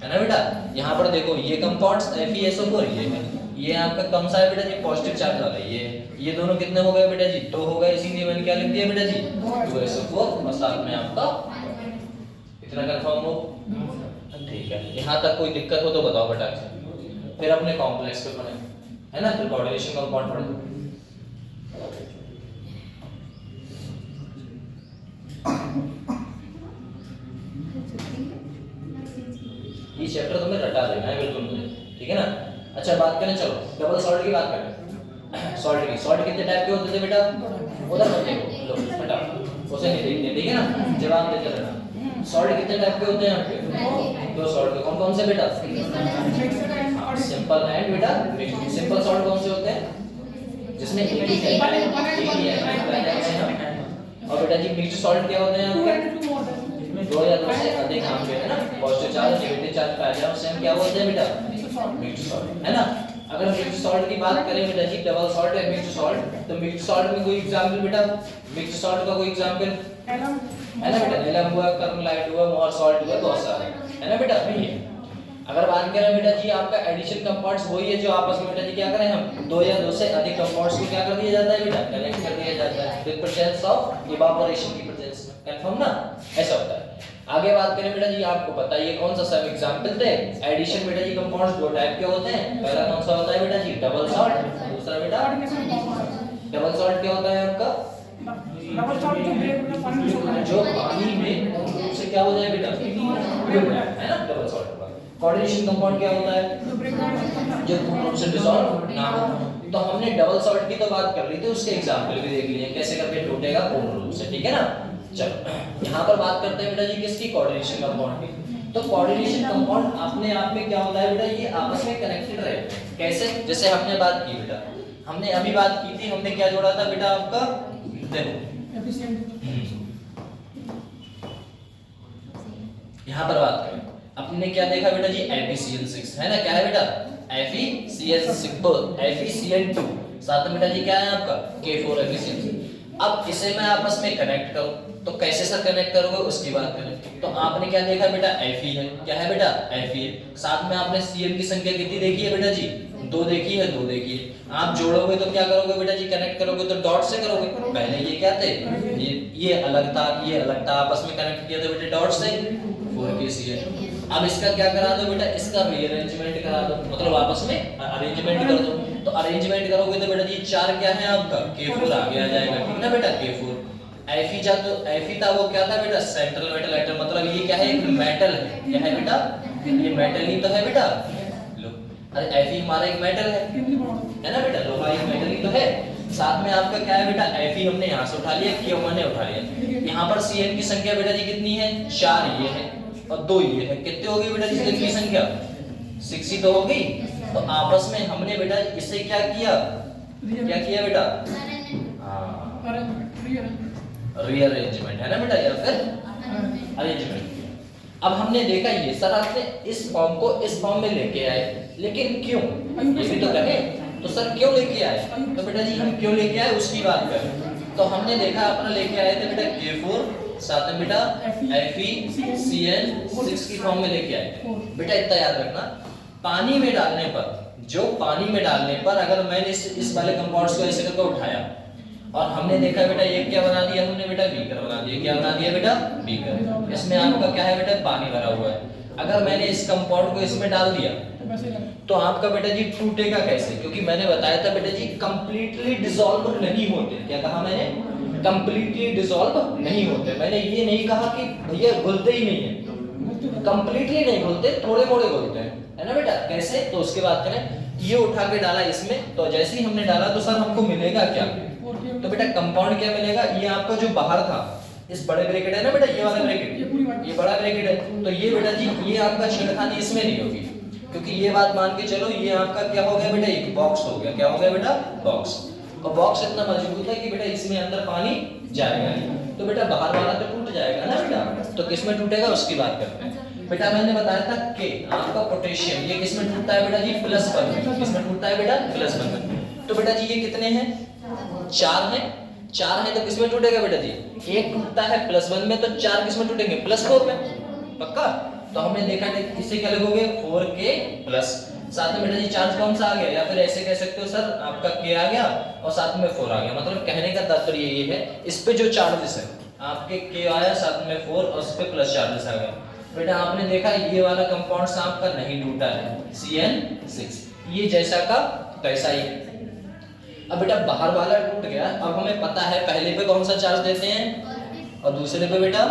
है ना बेटा। यहाँ पर देखो ये कंपाउंड्स FeSO4 ये है, ये आपका कौन सा है बेटा जी पॉजिटिव चार्ज वाला ये दोनों कितने हो गए बेटा जी 2 हो गए, इसीलिए मैंने क्या लिख दिया बेटा जी 2SO4 और साथ में आपका इतना कंफर्म हो। ठीक है, यहाँ तक कोई दिक्कत हो तो बताओ बेटा। फिर अपने कॉम्प्लेक्स पे पढ़े है ना, फिर कोऑर्डिनेशन कंपाउंड पढ़े। ये चैप्टर तुम्हें रटा देना है बिल्कुल मुझे, ठीक है ना। अच्छा बात करें, चलो डबल सॉल्ट की बात करें। सॉल्ट कितने टाइप के होते थे बेटा, उधर मत देखो, लो हटा उसे नहीं देखते, ठीक है ना, जवाब देते रहना। सॉल्ट कितने टाइप के होते हैं यहाँ पे, 2 सॉल्ट के। कौन कौन से बेटा, सिंपल एंड बेटा मिक्स्ड। सिंपल सॉल्ट कौन से होते हैं जिसमें एक ही है, और बेटा जी मिक्स्ड सॉल्ट क्या होते हैं आपके, 2 या 2 से अधिक आपके है ना पॉजिटिव चार्ज नेगेटिव चार्ज पाया जाए उससे हम क्या बोलते हैं बेटा मिक्स्ड सॉल्ट, है ना। अगर मिक्स्ड सॉल्ट की बात करें बेटा जी, डबल सॉल्ट या मिक्स्ड सॉल्ट, तो मिक्स्ड सॉल्ट में कोई एग्जांपल बेटा, मिक्स्ड सॉल्ट का कोई एग्जांपल है ना बेटा, नीलम हुआ, कार्बोनाइट हुआ, मोर सॉल्ट हुआ, बहुत सारे है ना बेटा। अगर बात करें बेटा जी आपका एडिशन कंपाउंड्स वही है जो आपस में बेटा जी क्या करें हम 2 या 2 से अधिक कंपाउंड्स को क्या कर दिया जाता है बेटा कनेक्ट कर दिया जाता है विद प्रेजेंस ऑफ इवेपोरेशन की प्रेजेंस में, कंफर्म ना, ऐसा होता है। आगे बात करें बेटा जी, आपको पता है ये कौन सा सब एग्जांपल थे। एडिशन बेटा जी कंपाउंड्स 2 टाइप के होते हैं, पहला कौन सा होता है बेटा जी डबल सॉल्ट, दूसरा बेटा डबल सॉल्ट क्या होता है आपका, डबल सॉल्ट जो पानी में से क्या हो जाए बेटा है ना, डबल सॉल्ट। कोऑर्डिनेशन कंपाउंड क्या होता है, जो पूर्ण रूप से डिसॉल्व ना हो। तो हमने डबल सॉल्ट की तो बात कर रही थी, उसके एग्जांपल भी देख लिए कैसे करके टूटेगा पूर्ण रूप से, ठीक है ना। चलो यहाँ पर बात करते हैं बेटा जी किसकी, कोऑर्डिनेशन कंपाउंड की। तो कोऑर्डिनेशन कंपाउंड अपने आप में क्या होता है बेटा, ये आपस में कनेक्टेड रहे, कैसे, जैसे हमने बात की बेटा, हमने अभी बात की थी, हमने क्या जोड़ा था बेटा आपका, देखो यहाँ पर बात करें, अपने क्या देखा बेटा जी FeCl6 है ना, क्या है बेटा FeCl2, साथ में बेटा जी क्या है आपका K4FeCl6। अब इसे मैं आपस में कनेक्ट करूं तो कैसे सर कनेक्ट करोगे उसकी बात करें। तो आपने क्या देखा बेटा Fe है, क्या है बेटा Fe है, साथ में आपने Cl की संख्या कितनी देखी है बेटा जी 2 देखी है, 2 देखी है। आप जोड़ोगे तो क्या करोगे बेटा जी, कनेक्ट करोगे तो डॉट से करोगे। पहले ये क्या थे, ये अलग था, ये अलग था, आपस में कनेक्ट किया था बेटा डॉट से 4KCl। अब इसका क्या करा दो बेटा, इसका रीअरेंजमेंट करा दो, मतलब आपस में अरेंजमेंट कर दो। तो अरेंजमेंट करोगे तो बेटा जी 4 क्या है आपका K4 आगे आ जाएगा, ठीक ना बेटा K4। Fe था वो क्या था बेटा सेंट्रल मेटल एटम, मतलब ये क्या है एक मेटल है, क्या है बेटा ये मेटल ही तो है बेटा, लो अरे Fe हमारा एक मेटल है ना बेटा, लोहा एक मेटल ही तो है। साथ में आपका क्या है बेटा Fe हमने यहाँ से उठा लिया, K हमने उठा लिया। यहाँ पर Cl की संख्या बेटा जी कितनी है 4 ये है और 2 ये है, कितने हो गई बेटा जी Cl की संख्या 6 ही तो हो गई। तो आपस में हमने बेटा इससे क्या किया बेटा रीअरेंजमेंट है ना बेटा, या फिर अरेंजमेंट किया। अब हमने देखा ये सर आपने इस फॉर्म को इस फॉर्म में लेके आए, लेकिन क्यों, ये भी तो कहे तो सर क्यों लेके आए, तो बेटा जी हम क्यों लेके आए उसकी बात करें। तो हमने देखा अपना लेके आए थे बेटा K4 साथ में बेटा FeCl6 की फॉर्म में लेके आए बेटा। इतना याद रखना, पानी में डालने पर अगर मैंने इस वाले कंपाउंड्स को ऐसे करके उठाया और हमने देखा बेटा ये क्या बना दिया हमने बेटा बीकर बना दिया, क्या बना दिया बेटा बीकर। इसमें आपका क्या है बेटा पानी भरा हुआ है। अगर मैंने इस कंपाउंड को इसमें डाल दिया तो आपका बेटा जी टूटेगा कैसे, क्योंकि मैंने बताया था बेटा जी कंप्लीटली डिसॉल्व नहीं होते। क्या कहा मैंने, कंप्लीटली डिसॉल्व नहीं होते। मैंने ये नहीं कहा कि भैया घुलते ही नहीं है, कंप्लीटली नहीं घुलते, थोड़े मोड़े घुलते हैं, है ना बेटा। कैसे, तो उसके बाद करें, ये उठा के डाला इसमें, तो जैसे ही हमने डाला तो सर हमको मिलेगा क्या, तो बेटा कंपाउंड क्या मिलेगा, ये आपका जो बाहर था इस बड़े ब्रैकेट है ना बेटा, ये वाला ब्रैकेट, ये बड़ा ब्रैकेट है, तो ये बेटा जी ये आपका छेड़खानी इसमें नहीं होगी, क्योंकि ये बात मान के चलो ये आपका क्या हो गया बेटा एक बॉक्स हो गया। क्या हो गया बेटा बॉक्स। और बॉक्स इतना मजबूत है कि बेटा इसमें अंदर पानी जाएगा नहीं। तो बेटा बाहर वाला तो टूट जाएगा ना बेटा, तो किस में टूटेगा उसकी बात करते हैं। बेटा मैंने बताया था कि आपका पोटेशियम ये किस में टूटता है बेटा जी, +1 में। किस में टूटता है बेटा, +1 में। तो बेटा जी ये कितने हैं, 4 हैं। 4 हैं तो किस में टूटेगा बेटा जी, एक टूटता है +1 में, तो 4 किस में टूटेंगे, +4 में। पक्का। तो हमने देखा इससे क्या लिखोगे, 4k प्लस, साथ में बेटा जी चार्ज कौन सा आ गया, या फिर ऐसे कह सकते हो सर आपका k आ गया और साथ में 4 आ गया। मतलब कहने का तात्पर्य ये है, इस पे जो चार्जेस है आपके k आया, साथ में 4 और उस पे प्लस चार्जेस आ गया। बेटा आपने देखा ये वाला कंपाउंड आपका नहीं टूटा है, CN6, ये जैसा का तैसा ही है। अब बेटा बाहर वाला टूट गया, अब हमें पता है पहले पे कौन सा चार्ज देते हैं और दूसरे पे बेटा,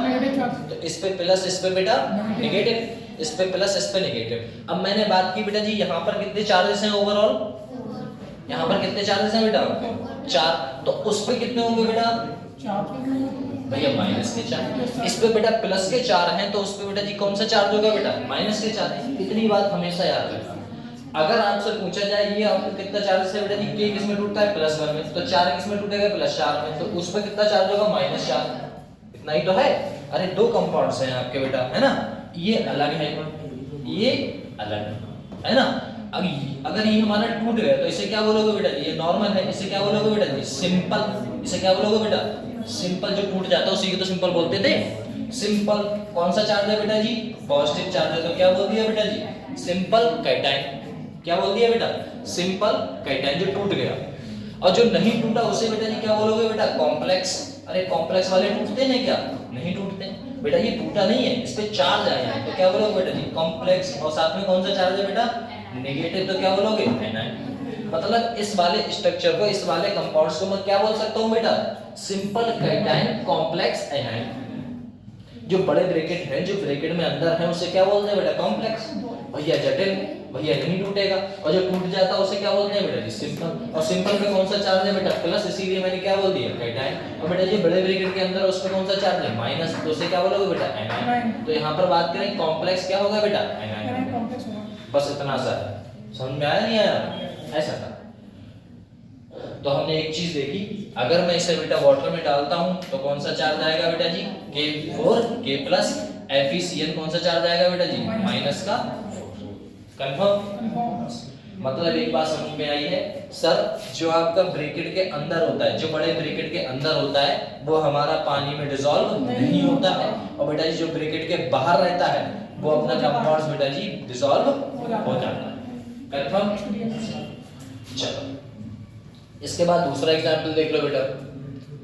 तो इस पे प्लस, इस पे बेटा नेगेटिव, इस पे प्लस, इस पे नेगेटिव। अब मैंने बात की बेटा जी यहाँ पर कितने चार्जेस हैं ओवरऑल, यहाँ पर कितने चार्जेस हैं बेटा, 4, तो उस पे कितने होंगे बेटा, भैया माइनस के 4। इस पे बेटा प्लस के 4 हैं, तो उस पे बेटा जी कौन सा चार्ज होगा बेटा, माइनस के 4 है। इतनी बात हमेशा याद रखना। अगर आपसे पूछा जाए ये आपको कितना चार्ज है बेटा जी, k किस में टूटता है, +1 में, तो 4 किस में टूटेगा, +4 में, तो उस पे कितना चार्ज होगा, -4। इतना ही तो है। अरे दो कंपाउंड्स हैं आपके बेटा, है ना, ये अलग है, ये अलग है ना। अगर ये हमारा टूट गया तो इसे क्या बोलोगे बेटा जी, ये नॉर्मल है, इसे क्या बोलोगे बेटा जी, सिंपल। इसे क्या बोलोगे बेटा, सिंपल। जो टूट जाता है उसी को तो सिंपल बोलते थे, सिंपल। कौन सा चार्ज है बेटा जी, पॉजिटिव चार्ज है, तो क्या बोल दिया बेटा जी, सिंपल कैटायन। क्या बोल दिया बेटा, सिंपल कैटायन, जो टूट गया। और जो नहीं टूटा उसे बेटा जी क्या बोलोगे बेटा, कॉम्प्लेक्स। अरे कॉम्प्लेक्स वाले टूटते हैं क्या, नहीं टूटते बेटा, ये टूटा नहीं है, इस पे चार्ज आया है, तो क्या बोलोगे बेटा जी, कॉम्प्लेक्स। और साथ में कौन सा चार्ज है बेटा, नेगेटिव, तो क्या बोलोगे, एनायन। मतलब इस वाले स्ट्रक्चर को, इस वाले कंपाउंड्स को मैं क्या बोल सकता हूँ बेटा, सिंपल कैटायन कॉम्प्लेक्स एनायन। जो बड़े ब्रैकेट है, जो ब्रैकेट में अंदर है, उसे क्या बोलते हैं बेटा, कॉम्प्लेक्स। भैया जटिल, भैया नहीं टूटेगा। और जो टूट जाता है उसे क्या बोलते हैं बेटा जी, सिंपल। और सिंपल पे कौन सा चार्ज है बेटा, प्लस, इसीलिए मैंने क्या बोल दिया, कैटायन। और बेटा जी बड़े ब्रैकेट के अंदर उस पे कौन सा चार्ज है, माइनस, तो उसे क्या बोलोगे बेटा, एनायन। तो यहाँ पर बात करें कॉम्प्लेक्स क्या होगा बेटा, एनायन। बस इतना सा है, समझ में आया नहीं आया, ऐसा था। तो हमने एक चीज देखी, अगर मैं इसे बेटा वाटर में डालता हूं तो कौन सा चार्ज आएगा बेटा जी, K4 K प्लस, FeCN कौन सा चार्ज आएगा बेटा जी, माइनस का 4। कंफर्म। मतलब एक बात समझ में आई है सर, जो आपका ब्रैकेट के अंदर होता है, जो बड़े ब्रैकेट के अंदर होता है, वो हमारा पानी में डिसॉल्व नहीं होता है। और बेटा जी जो ब्रैकेट के बाहर रहता है वो अपना कंपाउंड्स बेटा जी डिसॉल्व हो जाता है। कंफर्म। चलो इसके बाद दूसरा एग्जांपल देख लो बेटा,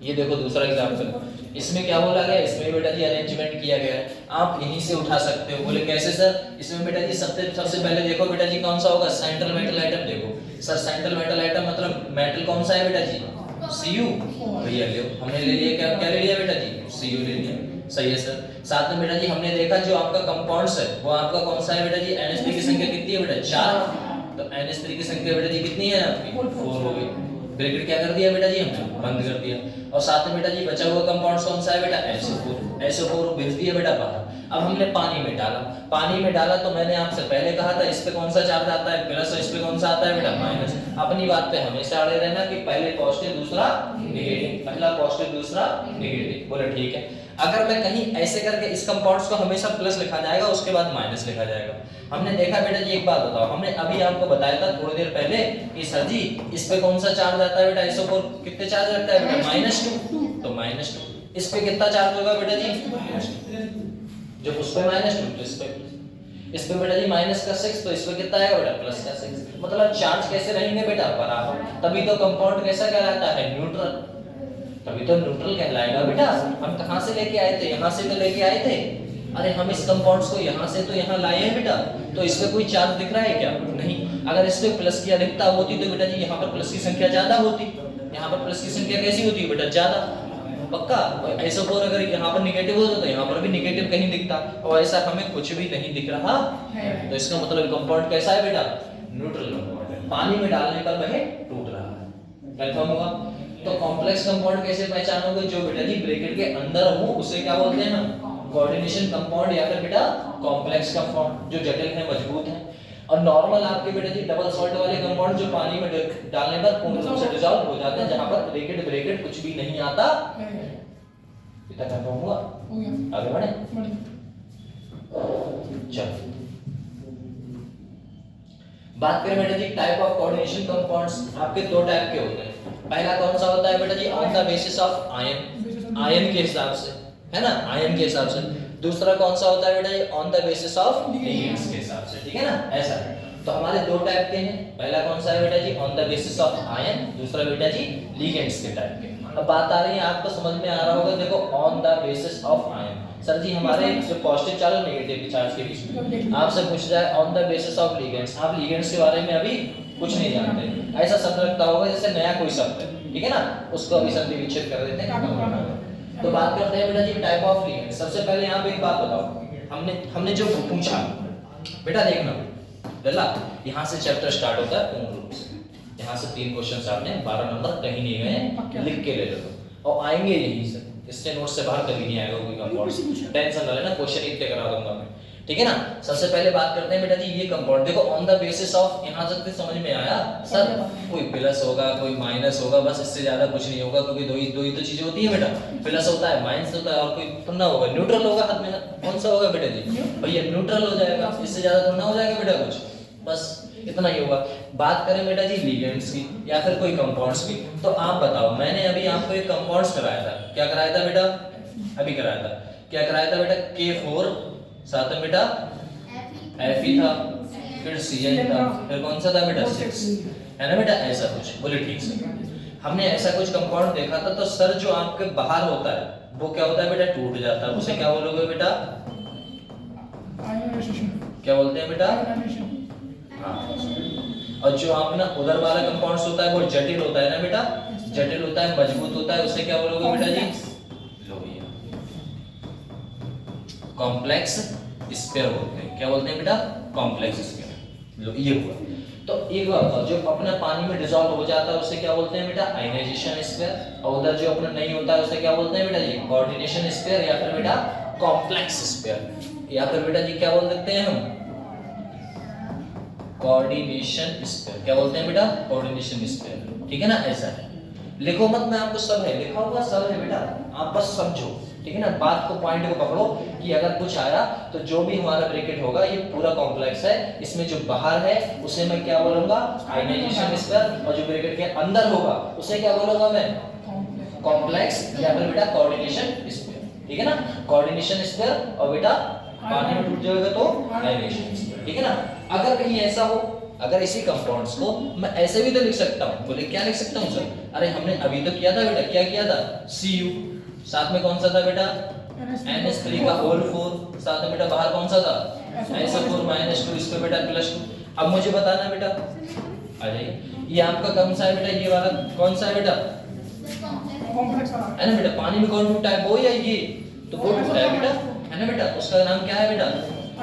ये देखो दूसरा एग्जांपल। इसमें क्या बोला गया, इसमें बेटा जी अरेंजमेंट किया गया है, आप यहीं से उठा सकते हो। बोले कैसे सर, इसमें बेटा जी सबसे पहले देखो बेटा जी कौन सा होगा, सेंट्रल मेटल आइटम। देखो सर सेंट्रल मेटल आइटम मतलब मेटल कौन सा है बेटा जी, Cu। भैया ले हमने ले लिया, क्या क्या ले लिया बेटा जी, Cu ले लिया, सही है सर। साथ में बेटा जी हमने देखा जो आपका कंपाउंड्स है वो आपका कौन सा है बेटा जी, NH3 की संख्या कितनी है बेटा, 4। तो NH3 की संख्या बेटा जी कितनी है आपकी, 4 हो गई। ब्रैकेट क्या कर दिया बेटा जी, हमने बंद कर दिया। और साथ में बेटा जी बचा हुआ कंपाउंड कौन सा है बेटा, SO4 भेज दिया बेटा बाहर। अब हमने पानी में डाला, पानी में डाला तो मैंने आपसे पहले कहा था इस पे कौन सा चार्ज आता है, प्लस, और इस पे कौन सा आता है बेटा, माइनस। अपनी बात पे हमेशा अड़े रहना कि पहले पॉजिटिव दूसरा नेगेटिव, पहला पॉजिटिव दूसरा नेगेटिव। बोले ठीक है। अगर मैं कहीं ऐसे करके इस कंपाउंड्स को हमेशा प्लस लिखा जाएगा, उसके बाद माइनस लिखा जाएगा। हमने देखा बेटा जी, एक बात बताओ, हमने अभी आपको बताया था थोड़ी देर पहले कि सर जी इस पे कौन सा चार्ज आता है बेटा, SO4 कितने चार्ज रखता है बेटा, -2। तो -2 इस पे कितना चार्ज होगा बेटा जी, जब उस पे -2 तो इस पे बेटा जी -6, तो इस पे कितना आएगा बेटा, +6। मतलब चार्ज कैसे रहेंगे बेटा, बराबर। तभी तो कंपाउंड कैसा कहलाता है, न्यूट्रल। तभी तो न्यूट्रल कहलाएगा बेटा। हम कहां से लेके आए थे, यहां से तो लेके आए थे। अरे हम इस कंपाउंड्स को यहाँ से तो यहाँ लाए हैं बेटा, तो इस पे कोई चार्ज दिख रहा है क्या, नहीं। अगर इस पे प्लस की अधिकता होती तो बेटा जी यहाँ पर प्लस की संख्या ज्यादा होती, यहाँ पर प्लस की संख्या कैसी होती है बेटा, ज्यादा। पक्का। SO4 अगर यहाँ पर निगेटिव होता तो यहाँ पर भी निगेटिव कहीं दिखता, और ऐसा हमें कुछ भी नहीं दिख रहा है। तो इसका मतलब कंपाउंड कैसा है बेटा, न्यूट्रल कंपाउंड है। पानी में डालने पर वह टूट रहा है। कंफर्म होगा। तो कॉम्प्लेक्स कंपाउंड कैसे पहचानोगे, जो बेटा जी ब्रैकेट के अंदर हो उसे क्या बोलते हैं हम, कोऑर्डिनेशन कंपाउंड, या फिर बेटा कॉम्प्लेक्स कंपाउंड, जो जटिल है, मजबूत है। और नॉर्मल आपके बेटा जी डबल सॉल्ट वाले कंपाउंड जो पानी में डालने पर पूर्ण रूप से डिसॉल्व हो जाते हैं, जहां पर ब्रैकेट कुछ भी नहीं आता। इतना कंफर्म हुआ? हो गया आगे बढ़े? बढ़िया चलो बात करें बेटा जी टाइप ऑफ कोऑर्डिनेशन कंपाउंड्स, आपके दो टाइप के होते हैं। पहला कौन सा होता है बेटा जी? On the basis of ion, ion के हिसाब से, है ना, आयन के हिसाब से। दूसरा कौन सा होता है बेटा जी? On the basis of ligands के हिसाब से, ठीक है ना, ऐसा। तो हमारे दो टाइप के हैं। पहला कौन सा है बेटा जी? On the basis of ion, दूसरा बेटा जी लिगेंड्स के टाइप के। अब बात आ रही है, आपको समझ में आ रहा होगा, देखो on the basis of ion, sir ji हमारे जो पॉजिटिव चार्ज और नेगेटिव चार्ज के बीच में आपसे पूछ जाए on the basis of ligands, आप लिगेंड्स के बारे में अभी कुछ नहीं जानते, ऐसा शब्द लगता होगा जैसे नया कोई शब्द है, ठीक है ना, उसको अभी संधि विच्छेद कर देते हैं। तो बात करते हैं बेटा जी टाइप ऑफ लिगेंड्स। सबसे पहले यहाँ पे एक बात बताओ, हमने जो पूछा बेटा, देखना लल्ला, यहाँ से चैप्टर स्टार्ट होता है पूर्ण रूप से। यहाँ से 3 क्वेश्चन आपने 12 नंबर कहीं नहीं गए, लिख के ले लो और आएंगे यहीं से, इससे नोट से बाहर कभी नहीं आएगा कोई कंपाउंड, टेंशन ना लेना, क्वेश्चन इतने करा दूंगा मैं, ठीक है ना। सबसे पहले बात करते हैं बेटा जी ये कंपाउंड, देखो ऑन द बेसिस ऑफ, यहाँ तक समझ में आया सर, कोई प्लस होगा कोई माइनस होगा, बस इससे ज्यादा कुछ नहीं होगा, क्योंकि दो ही तो चीजें होती है बेटा, प्लस होता है माइनस होता है और कोई थोड़ा होगा न्यूट्रल होगा, हाथ में कौन सा होगा बेटा जी? भैया न्यूट्रल हो जाएगा, इससे ज्यादा थोड़ा हो जाएगा बेटा कुछ, बस इतना ही होगा। बात करें बेटा जी लिगेंड्स की या फिर कोई कंपाउंड्स की, तो आप बताओ, मैंने अभी आपको एक कंपाउंड्स कराया था, क्या कराया था बेटा? अभी कराया था, क्या कराया था बेटा? K4, साथ में बेटा Fe था, फिर Cl था, फिर कौन सा था बेटा? 6, है ना बेटा, ऐसा कुछ, बोले ठीक से। हमने ऐसा कुछ कंपाउंड देखा था, तो सर जो आपके बाहर होता है वो क्या होता है बेटा? टूट जाता है, उसे क्या बोलोगे बेटा? क्या बोलते हैं बेटा? हाँ। और जो आप ना उधर वाला कंपाउंड्स होता है वो जटिल होता है ना बेटा, जटिल होता है, मजबूत होता है, उसे क्या बोलोगे बेटा जी? लो भैया, कॉम्प्लेक्स स्फीयर बोलते हैं, क्या बोलते हैं बेटा? Complex sphere. लो ये हुआ। तो एक बात बताओ, जो अपना पानी में डिसॉल्व हो जाता है उसे क्या बोलते हैं बेटा? Ionisation sphere. और उधर जो अपना नहीं होता है उसे क्या बोलते हैं बेटा जी? कोऑर्डिनेशन स्फीयर या फिर बेटा कॉम्प्लेक्स स्फीयर, या फिर बेटा जी क्या बोल सकते हैं हम? Coordination sphere. क्या बोलते हैं बेटा? कोऑर्डिनेशन स्फीयर, ठीक है ना, ऐसा है। लिखो मत, मैं आपको सब है लिखा हुआ, सब है बेटा, आप बस समझो, ठीक है ना, बात को, पॉइंट को पकड़ो कि अगर कुछ आया तो जो भी हमारा ब्रैकेट होगा ये पूरा कॉम्प्लेक्स है, इसमें जो बाहर है उसे मैं क्या बोलूंगा? आयनाइजेशन स्फीयर, और जो ब्रैकेट के अंदर होगा उसे क्या बोलूंगा मैं? कॉम्प्लेक्स या फिर बेटा कोऑर्डिनेशन स्फीयर, ठीक है ना, कोऑर्डिनेशन स्फीयर। और बेटा पानी में टूट जाएगा तो आयनाइजेशन स्फीयर, ठीक है ना। अगर कहीं ऐसा हो, अगर इसी कंपाउंड्स को मैं ऐसे भी तो लिख सकता हूँ, बोले क्या लिख सकता हूँ सर? अरे हमने अभी तो किया था बेटा, क्या किया था? Cu, साथ में कौन सा था बेटा? NH3 का होल 4, साथ में बेटा बाहर कौन सा था? SO4 -2, इस पे बेटा +2। अब मुझे बताना बेटा, आ जाइए, ये आपका कौन सा है बेटा? ये वाला कौन सा है बेटा? कॉम्प्लेक्स है ना बेटा, पानी में कौन टूटता है? वो या ये? तो वो टूटता है बेटा, है ना बेटा, उसका नाम क्या है बेटा?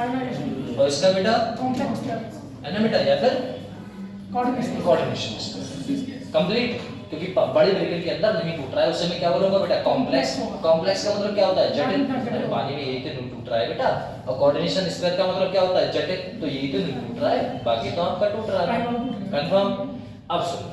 आयनाइजेशन। और इसका बेटा कॉम्प्लेक्स है ना बेटा, या फिर कोऑर्डिनेशन। कंप्लीट, क्योंकि बड़े ब्रैकेट के अंदर नहीं टूट रहा है उसे मैं क्या बोलूंगा बेटा? कॉम्प्लेक्स। कॉम्प्लेक्स का मतलब क्या होता है? जटिल। अरे पानी में यही तो नहीं टूट रहा है बेटा। और कोऑर्डिनेशन स्फीयर का मतलब क्या होता है? जटिल। तो यही तो नहीं टूट रहा है, बाकी तो आपका टूट रहा है। कंफर्म? अब सुनो,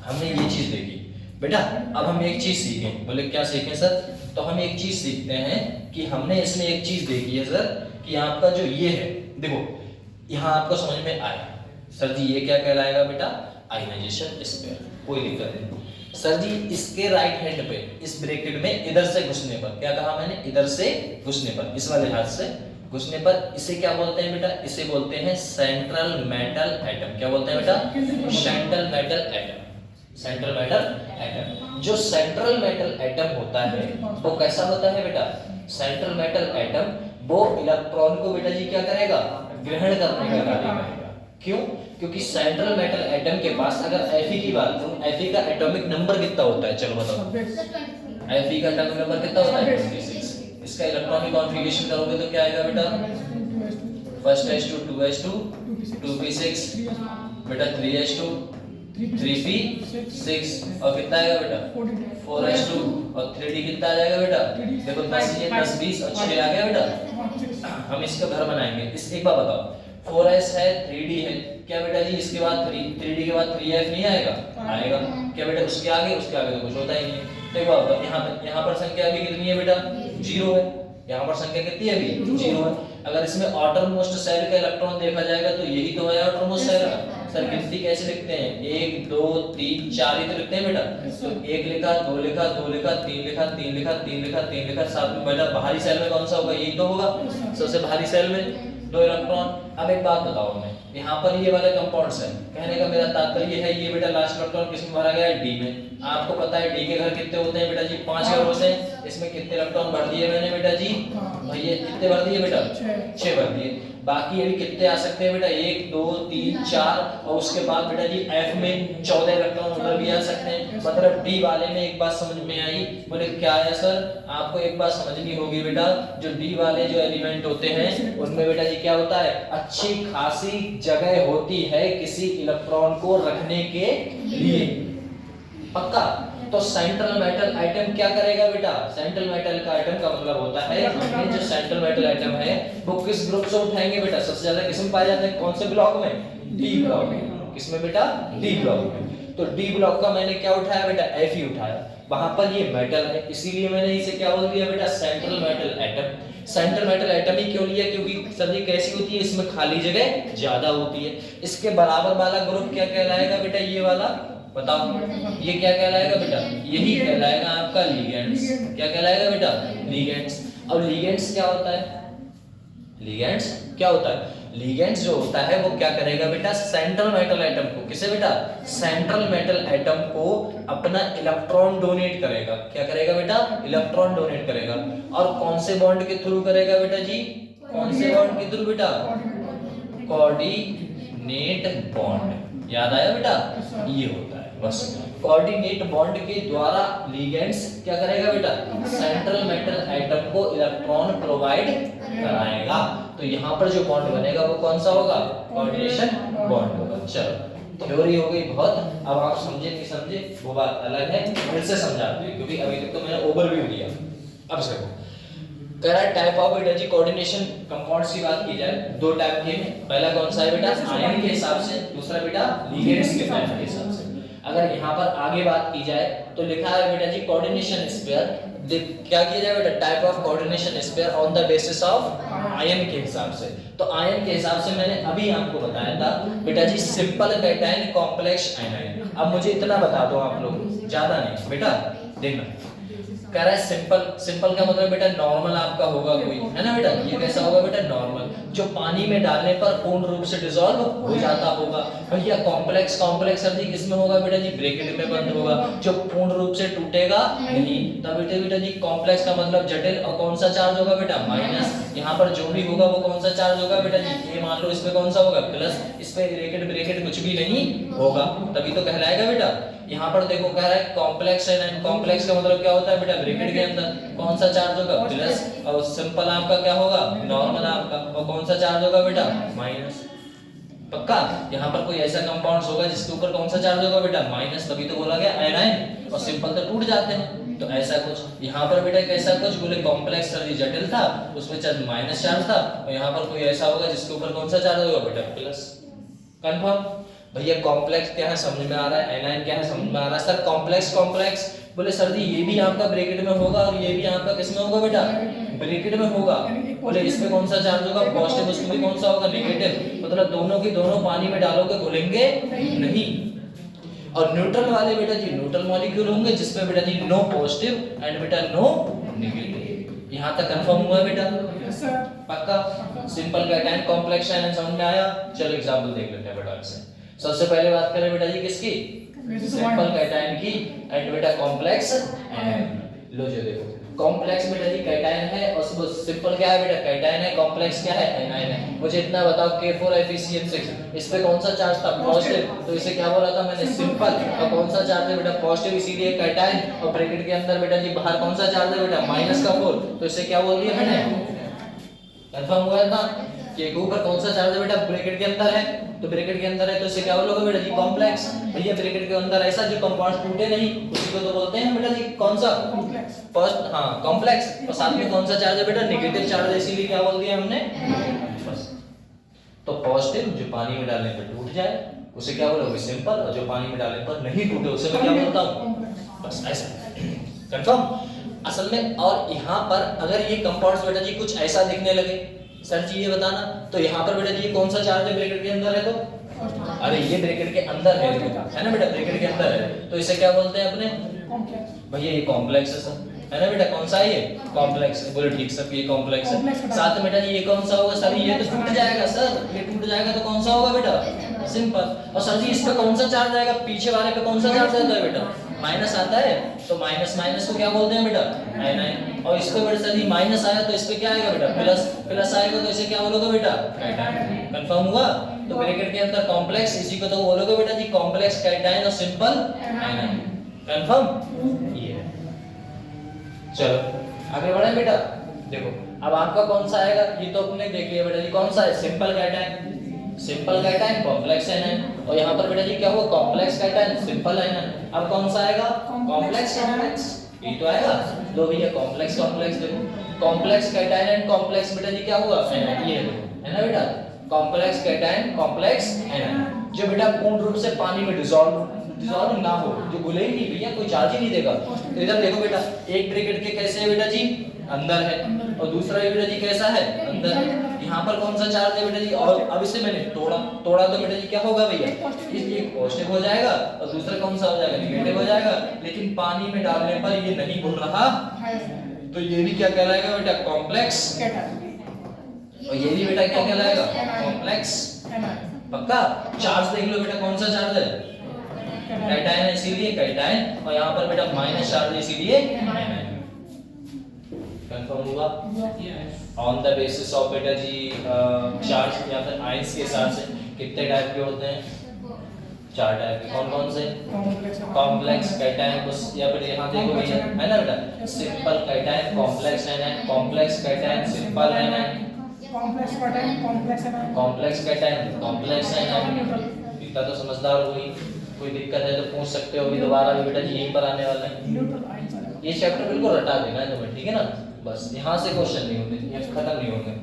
हमने ये चीज देखी बेटा, अब हम एक चीज सीखें। बोले क्या सीखें सर? तो हम एक चीज सीखते हैं कि हमने इसमें एक चीज देखी है सर, कि आपका जो ये है, देखो यहाँ आपको समझ में आया सर जी, ये क्या कहलाएगा बेटा? आयनाइजेशन स्फीयर, कोई दिक्कत नहीं। सर जी इसके राइट हैंड पे इस ब्रैकेट में इधर से घुसने पर, क्या कहा मैंने? इधर से घुसने पर, इस वाले हाथ से घुसने पर इसे क्या बोलते हैं बेटा? इसे बोलते हैं सेंट्रल मेटल एटम। क्या बोलते हैं बेटा? Central metal atom. Central metal atom. जो सेंट्रल मेटल एटम होता है वो कैसा होता है बेटा? सेंट्रल मेटल एटम वो इलेक्ट्रॉन को बेटा जी क्या करेगा? ग्रहण करने का कार्य करेगा। क्यों? क्योंकि सेंट्रल मेटल एटम के पास, अगर Fe की बात करूं, Fe का एटॉमिक नंबर कितना होता है? चलो बताओ, Fe का एटॉमिक नंबर कितना होता है? 26। इसका इलेक्ट्रॉनिक कॉन्फ़िगरेशन करोगे तो क्या आएगा बेटा? फर्स्ट H2 2H2 2p6 बेटा 3H2 3p6 और कितना आएगा बेटा? 4H2 और 3d कितना आ जाएगा बेटा? देखो 10 ये 10 20 और 6 आ गया बेटा। हम इसका घर बनाएंगे। इस एक बार बताओ, 4s है 3d है, क्या बेटा जी इसके बाद 3d के बाद 3f नहीं आएगा? आएगा। क्या बेटा उसके आगे तो कुछ होता ही नहीं। देखो अब यहाँ पर संख्या अभी कितनी है बेटा 0 है, यहाँ पर संख्या कितनी है अभी 0 है। अगर इसमें आउटरमोस्ट शेल का इलेक्ट्रॉन देखा जाएगा तो यही तो है आउटरमोस्ट शेल का। सर गिनती कैसे लिखते हैं 1 2 3 4 ही तो लिखते हैं बेटा। तो 1 लिखा 2 लिखा 2 लिखा 3 लिखा 3 लिखा 3 लिखा 3 लिखा, साथ में बेटा बाहरी सेल में कौन सा होगा यही तो होगा सबसे बाहरी सेल में 2 इलेक्ट्रॉन। अब एक बात बताओ हमें, यहाँ पर ये वाले कंपाउंड्स हैं, कहने का मेरा तात्पर्य है ये बेटा लास्ट इलेक्ट्रॉन किसमें भरा गया है डी में। आपको पता है डी के घर कितने होते हैं बेटा जी 5 घर होते हैं। इसमें कितने इलेक्ट्रॉन भर दिए मैंने बेटा जी भैया कितने भर दिए बेटा 6 भर दिए। बाकी अभी कितने आ सकते हैं बेटा 1 2 3 4 और उसके बाद बेटा जी एफ में 14 इलेक्ट्रॉन उधर भी आ सकते हैं। मतलब डी वाले में एक बात समझ में आई, बोले क्या है सर आपको एक बात समझनी होगी बेटा, जो डी वाले जो एलिमेंट होते हैं उनमें बेटा जी क्या होता है अच्छी खासी जगह होती है किसी इलेक्ट्रॉन को रखने के लिए, पक्का। तो सेंट्रल मेटल आइटम क्या करेगा बेटा, सेंट्रल मेटल का आइटम का मतलब होता है ये जो सेंट्रल मेटल आइटम है वो किस ग्रुप से उठाएंगे बेटा, सबसे ज्यादा किसमें पाए जाते हैं कौन से ब्लॉक में डी ब्लॉक में। किसमें बेटा डी ब्लॉक में। तो डी ब्लॉक का मैंने क्या उठाया बेटा एफ ही उठाया, वहां पर ये मेटल है इसीलिए मैंने इसे क्या बोल दिया बेटा central metal atom. Central metal atom ही क्यों लिया, क्योंकि सर ये कैसी होती है इसमें खाली जगह ज्यादा होती है। इसके बराबर वाला ग्रुप क्या कहलाएगा बेटा ये वाला बताओ, ये क्या कहलाएगा बेटा यही कहलाएगा आपका लिगेंड्स। क्या कहलाएगा बेटा लिगेंड्स। अब लिगेंड्स क्या होता है, लिगेंड्स क्या होता है, लिगेंड्स जो होता है वो क्या करेगा बेटा सेंट्रल मेटल आइटम को, किसे बेटा सेंट्रल मेटल आइटम को अपना इलेक्ट्रॉन डोनेट करेगा। क्या करेगा बेटा इलेक्ट्रॉन डोनेट करेगा। और कौन से बॉन्ड के थ्रू करेगा बेटा जी, कौन से बॉन्ड के थ्रू बेटा कोऑर्डिनेट बॉन्ड। याद आया बेटा ये होता है बस कोऑर्डिनेट बॉन्ड के द्वारा लिगेंड्स क्या करेगा बेटा सेंट्रल मेटल आइटम को इलेक्ट्रॉन प्रोवाइड कराएगा। तो यहाँ पर जो बॉन्ड बनेगा वो कौन सा होगा कोऑर्डिनेशन बॉन्ड होगा। चलो थ्योरी हो गई बहुत, अब आप समझे नहीं समझे वो बात अलग है, फिर से समझाते हैं क्योंकि अभी तक तो मैंने ओवरव्यू दिया। अब से कह रहा है टाइप ऑफ बेटा जी कोऑर्डिनेशन कंपाउंड्स की बात की जाए दो टाइप के, पहला कौन सा है बेटा आयन के हिसाब से, दूसरा बेटा लिगेंड्स के टाइप के हिसाब से। अगर यहाँ पर आगे बात की जाए तो लिखा है बेटा जी कोऑर्डिनेशन स्पेयर, क्या किया जाए बेटा type of coordination sphere on the basis of ion के हिसाब से। तो आयन के हिसाब से मैंने अभी आपको बताया था बेटा जी सिंपल कैटायन कॉम्प्लेक्स आयन। अब मुझे इतना बता दो आप लोग ज्यादा नहीं बेटा, देखना कह रहा है सिंपल, सिंपल का मतलब बेटा नॉर्मल आपका होगा कोई है ना बेटा, ये कैसा होगा बेटा नॉर्मल जो पानी में डालने पर पूर्ण रूप से डिसॉल्व हो जाता होगा। भैया कॉम्प्लेक्स, कॉम्प्लेक्स सर जी किसमें होगा बेटा जी ब्रैकेट में बंद होगा जो पूर्ण रूप से टूटेगा नहीं। तब बेटा जी कॉम्प्लेक्स का मतलब जटिल, और कौन सा चार्ज होगा बेटा माइनस। यहाँ पर जो भी होगा वो कौन सा चार्ज होगा बेटा जी, ये मान लो इसमें कौन सा होगा प्लस, इस पे ब्रैकेट ब्रैकेट कुछ भी नहीं होगा, तभी तो कहलाएगा बेटा। यहाँ पर देखो कह रहा है कॉम्प्लेक्स है, कॉम्प्लेक्स का मतलब क्या होता है बेटा ब्रैकेट के अंदर कौन सा चार्ज होगा प्लस, और सिंपल आपका क्या होगा नॉर्मल आपका, और कौन सा चार्ज होगा बेटा माइनस। पक्का यहाँ पर कोई ऐसा कंपाउंड्स होगा जिसके ऊपर कौन सा चार्ज होगा बेटा माइनस, तभी तो बोला गया आयनाइन, और सिंपल तो टूट जाते हैं। तो ऐसा कुछ यहाँ पर बेटा कैसा कुछ बोले कॉम्प्लेक्स सर जटिल था उसमें चार्ज माइनस चार्ज था, और यहाँ पर कोई ऐसा होगा जिसके ऊपर कौन सा चार्ज होगा बेटा प्लस। कंफर्म भैया कॉम्प्लेक्स क्या है समझ में आ रहा है, एनाइन क्या है समझ में आ रहा है। सर कॉम्प्लेक्स कॉम्प्लेक्स बोले सर जी ये भी आपका ब्रैकेट में होगा और ये भी आपका किस में होगा बेटा ब्रैकेट में होगा। बोले इसमें कौन सा चार्ज होगा पॉजिटिव, उसमें भी कौन सा होगा नेगेटिव, मतलब दोनों की दोनों पानी में डालोगे घुलेंगे नहीं। और न्यूट्रल वाले बेटा जी न्यूट्रल मॉलिक्यूल होंगे जिसमें बेटा जी नो पॉजिटिव एंड बेटा नो नेगेटिव। यहाँ तक कंफर्म हुआ बेटा पक्का। सिंपल कैटायन कॉम्प्लेक्स आयन समझ में आया। चलो एग्जांपल देख लेते हैं बेटा इससे। सबसे पहले बात करें बेटा जी किसकी सिंपल कैटायन की एंड बेटा कॉम्प्लेक्स आयन। लो जो देखो कॉम्प्लेक्स बेटा जी कैटायन है और सिंपल क्या है बेटा कैटायन है, कॉम्प्लेक्स क्या है एनायन है। मुझे इतना बताओ K4FeCl6 इस पे कौन सा चार्ज था पॉजिटिव, तो इसे क्या बोला था मैंने सिंपल, और कौन सा चार्ज है बेटा पॉजिटिव इसीलिए कैटायन, और ब्रैकेट के अंदर बेटा जी बाहर कौन सा चार्ज है बेटा -4, तो इसे क्या बोल दिया मैंने कंफर्म हुआ था कि के ऊपर कौन सा चार्ज है बेटा ब्रैकेट के अंदर है, तो ब्रैकेट के अंदर है तो इसे क्या बोलोगे बेटा जी कॉम्प्लेक्स। भैया ब्रैकेट के अंदर ऐसा जो कंपाउंड टूटे नहीं उसी को तो बोलते हैं बेटा जी कौन सा फर्स्ट, हाँ कॉम्प्लेक्स। और साथ में कौन सा चार्ज है बेटा नेगेटिव चार्ज, इसीलिए क्या बोल दिया हमने बस। तो पॉजिटिव जो पानी में डालने पर टूट जाए उसे क्या बोलोगे सिंपल, और जो पानी में डालने पर नहीं टूटे उसे मैं क्या बोलता हूँ बस ऐसा। कंफर्म। असल में और यहाँ पर अगर ये कंपाउंड्स बेटा जी कुछ ऐसा दिखने लगे, सर जी ये बताना, तो यहाँ पर बेटा जी ये कौन सा चार्ज है ब्रैकेट के अंदर है? तो अरे ये ब्रैकेट के अंदर है ना बेटा, ब्रैकेट के अंदर है, तो इसे क्या बोलते हैं अपने? भैया ये कॉम्प्लेक्स है सर, है ना बेटा? कौन सा है ये? कॉम्प्लेक्स है। बोले ठीक सर, ये कॉम्प्लेक्स है। साथ में बेटा जी ये कौन सा होगा सर? ये तो टूट जाएगा सर, ये टूट जाएगा तो कौन सा होगा बेटा? सिंपल। और सर जी इस पे कौन सा चार्ज आएगा? पीछे वाले पे कौन सा चार्ज आता है बेटा? माइनस आता है, तो माइनस माइनस को क्या बोलते हैं बेटा? आयनाइन। और इस पे बेटा सर जी माइनस आया तो इस पे क्या आएगा बेटा? प्लस। प्लस आएगा तो इसे क्या बोलोगे बेटा? कैटायन। कंफर्म हुआ? तो ब्रैकेट के अंदर कॉम्प्लेक्स, इसी को तो बोलोगे बेटा जी कॉम्प्लेक्स कैटायन और सिंपल आयनाइन। कंफर्म? ये चलो आगे बढ़े बेटा। देखो अब आपका कौन सा आएगा? ये तो अपने देख लिया बेटा जी, कौन सा है? Simple cation. Simple cation, complex anion. और यहाँ पर बेटा जी क्या हुआ? Complex cation, simple anion. अब कौन सा आएगा? कॉम्प्लेक्स कॉम्प्लेक्स, ये तो आएगा। दो भैया कॉम्प्लेक्स कॉम्प्लेक्स, देखो कॉम्प्लेक्स कैटायन एंड कॉम्प्लेक्स बेटा जी क्या हुआ? आयनाइन। ये देखो है ना बेटा, कॉम्प्लेक्स कैटायन कॉम्प्लेक्स आयनाइन, जो बेटा पूर्ण रूप से पानी में डिसॉल्व ना हो, जो घुले ही नहीं भैया, कोई चार्ज ही नहीं देगा। तो इधर देखो बेटा, एक ब्रैकेट के कैसे है बेटा जी? अंदर है, और दूसरा बेटा जी कैसा है? अंदर है। यहाँ पर कौन सा चार्ज है बेटा जी? और अब इसे मैंने तोड़ा तो बेटा जी क्या होगा भैया? इसलिए पॉजिटिव हो जाएगा और दूसरा कौन सा हो जाएगा? नेगेटिव हो जाएगा। लेकिन पानी में डालने पर ये नहीं घुल रहा, तो ये भी क्या कहलाएगा बेटा? कॉम्प्लेक्स। और ये भी बेटा क्या कहलाएगा? कॉम्प्लेक्स। पक्का? चार्ज देख लो बेटा, कौन सा चार्ज है? कैटायन है इसीलिए कैटायन, और यहाँ पर बेटा माइनस चार्ज है इसीलिए आयनाइन। कंफर्म हुआ? ऑन द बेसिस ऑफ बेटा जी चार्ज या फिर आयंस के हिसाब से कितने टाइप के होते हैं? 4 टाइप के। कौन कौन से? कॉम्प्लेक्स कैटायन, बस या फिर यहाँ देखो भैया, है ना बेटा? Simple cation, complex anion, complex cation, simple anion, complex cation, complex anion, complex cation, complex anion. इतना तो समझदार हो गई। कोई दिक्कत है तो पूछ सकते हो, अभी दोबारा भी बेटा जी यहीं पर आने वाला है। Neutral ion. ये चैप्टर बिल्कुल रटा देना है तुम्हें, ठीक है ना? बस यहाँ से क्वेश्चन नहीं होंगे, ये खत्म नहीं होंगे।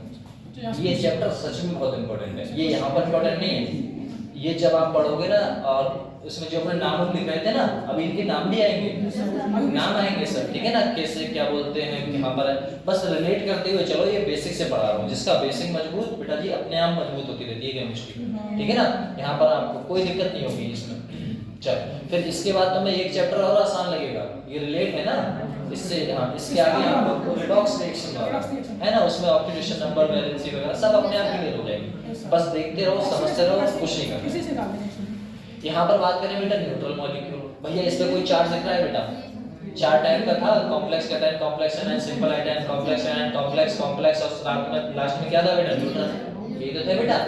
ये चैप्टर सच में बहुत इंपॉर्टेंट है। ये यहाँ पर इंपॉर्टेंट नहीं है, ये जब आप पढ़ोगे ना, और इसमें जो अपने नाम लिख रहे थे ना, अभी इनके नाम भी आएंगे, नाम आएंगे सर, ठीक है ना? कैसे क्या बोलते हैं, यहाँ पर बस रिलेट करते हुए चलो। ये बेसिक से पढ़ा रहा हूँ, जिसका बेसिक मजबूत बेटा जी अपने आप मजबूत होती रहती है केमिस्ट्री, ठीक है ना? यहाँ पर आपको कोई दिक्कत नहीं होगी इसमें। चलो फिर इसके बाद तुम्हें एक चैप्टर और आसान लगेगा, ये रिलेट है ना इससे। हाँ, इसके आगे आपको रिडॉक्स रिएक्शन है ना, उसमें ऑक्सीडेशन नंबर, वैलेंसी वगैरह सब अपने आप क्लियर हो जाएगी। बस देखते रहो, समझते रहो, कुछ नहीं करना। यहाँ पर बात करें बेटा न्यूट्रल मॉलिक्यूल। भैया इस पे कोई चार्ज दिख रहा है बेटा? 4 टाइप का था, complex cation, complex anion, simple anion, complex anion, complex complex, और लास्ट में क्या था बेटा? न्यूट्रल। ये तो थे बेटा।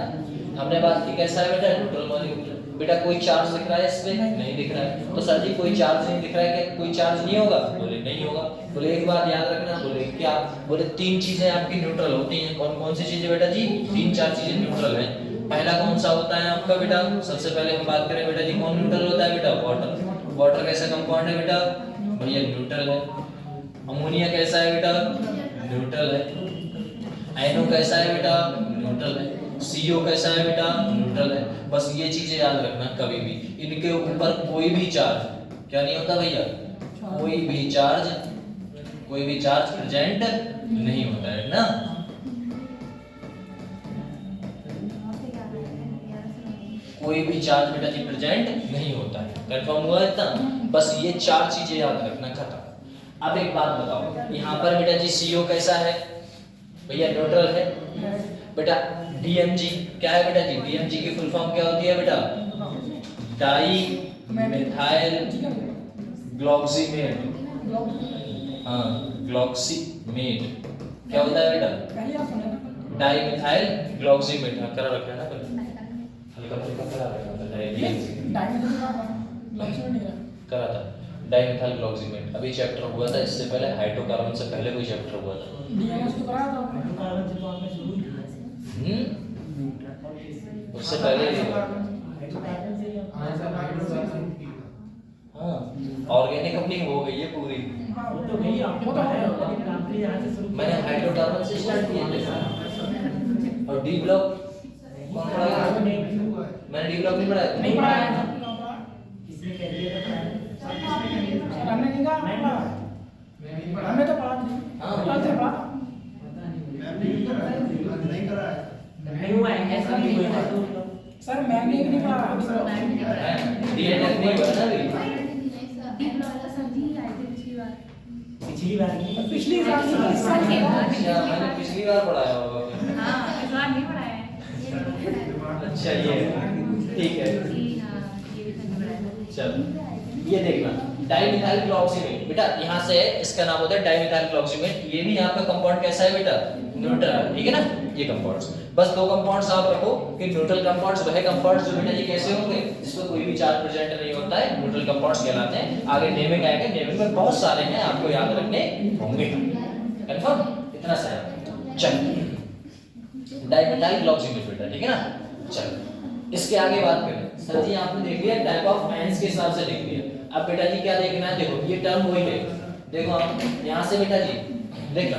हमने बात की कैसा है बेटा? Neutral molecule. बेटा कोई चार्ज दिख रहा है इस पे? नहीं दिख रहा है। तो सर जी कोई चार्ज नहीं दिख रहा है, क्या कोई चार्ज नहीं होगा? बोले नहीं होगा। बोले एक बात याद रखना, बोले क्या? बोले 3 चीजें आपकी न्यूट्रल होती हैं। कौन कौन सी चीजें बेटा जी? 3-4 चीजें न्यूट्रल हैं। पहला कौन सा होता है आपका बेटा? सबसे पहले हम बात करें बेटा जी, कौन न्यूट्रल होता है बेटा? वाटर। वाटर कैसा कंपाउंड है बेटा? भैया न्यूट्रल है। अमोनिया कैसा है बेटा? न्यूट्रल है। एनो कैसा है बेटा? न्यूट्रल है। CO कैसा है बेटा? न्यूट्रल है। बस ये चीजें याद रखना, कभी भी इनके ऊपर कोई भी चार्ज क्या नहीं होता भैया? कोई भी चार्ज प्रेजेंट नहीं होता है ना। कोई भी चार्ज बेटा जी प्रेजेंट नहीं होता है। कंफर्म हुआ इतना? बस ये 4 चीजें याद रखना, खत्म। अब एक बात बताओ, यहाँ पर बेटा जी CO कैसा है? भैया न्यूट्रल है। बेटा DMG क्या है बेटा जी? DMG की फुल फॉर्म क्या होती है बेटा? Di methyl glyoximate. हाँ, ग्लॉक्सीमेट क्या होता है बेटा? Di methyl glyoximate. हाँ, करा रखा है ना पहले, हल्का फुल्का करा रखा था। करा था डाइमिथाइल ग्लॉक्सीमेट। अभी चैप्टर हुआ था, इससे पहले हाइड्रोकार्बन से पहले कोई चैप्टर हुआ था। उससे पहले हाँ, ऑर्गेनिक अपनी हो गई है पूरी। मैंने हाइड्रोकार्बन से स्टार्ट किए थे। और डी ब्लॉक कौन पढ़ाया? मैंने डी ब्लॉक नहीं पढ़ाया। नहीं पढ़ाया। हाँ ट्वेल्थ पढ़ा नहीं हुआ है, ऐसा नहीं हुआ है। सर मैंने भी नहीं पढ़ा डीएनएस नहीं हुआ ना अभी। पिछली बार की पिछली साल से अच्छा मैंने पिछली बार पढ़ाया होगा फिर। अच्छा ये ठीक है चल ये देखना डाइमिथाइल क्लॉक्सिमेट बेटा यहाँ से इसका नाम होता है डाइमिथाइल क्लॉक्सिमेट। ये भी यहाँ पे कंपाउंड कैसा है बेटा न्यूट्रल है ठीक है ना। ये कंपाउंड्स बस दो कंपाउंड्स आप रखो कि न्यूट्रल कंपाउंड्स वह कंपाउंड्स जो बेटा जी कैसे होंगे जिसमें कोई भी चार्ज प्रेजेंट नहीं होता है न्यूट्रल कंपाउंड्स कहलाते हैं। आगे नेमिंग आएगा नेमिंग में बहुत सारे हैं आपको याद रखने होंगे कंफर्म इतना सा है। चल डाइमिथाइल क्लॉक्सिमेट बेटा ठीक है ना। चल इसके आगे बात करें सर जी आपने देख लिया टाइप ऑफ आयंस के हिसाब से देख लिया। अब बेटा जी क्या देखना है देखो ये टर्म वही है देखो आप यहाँ से बेटा जी देखना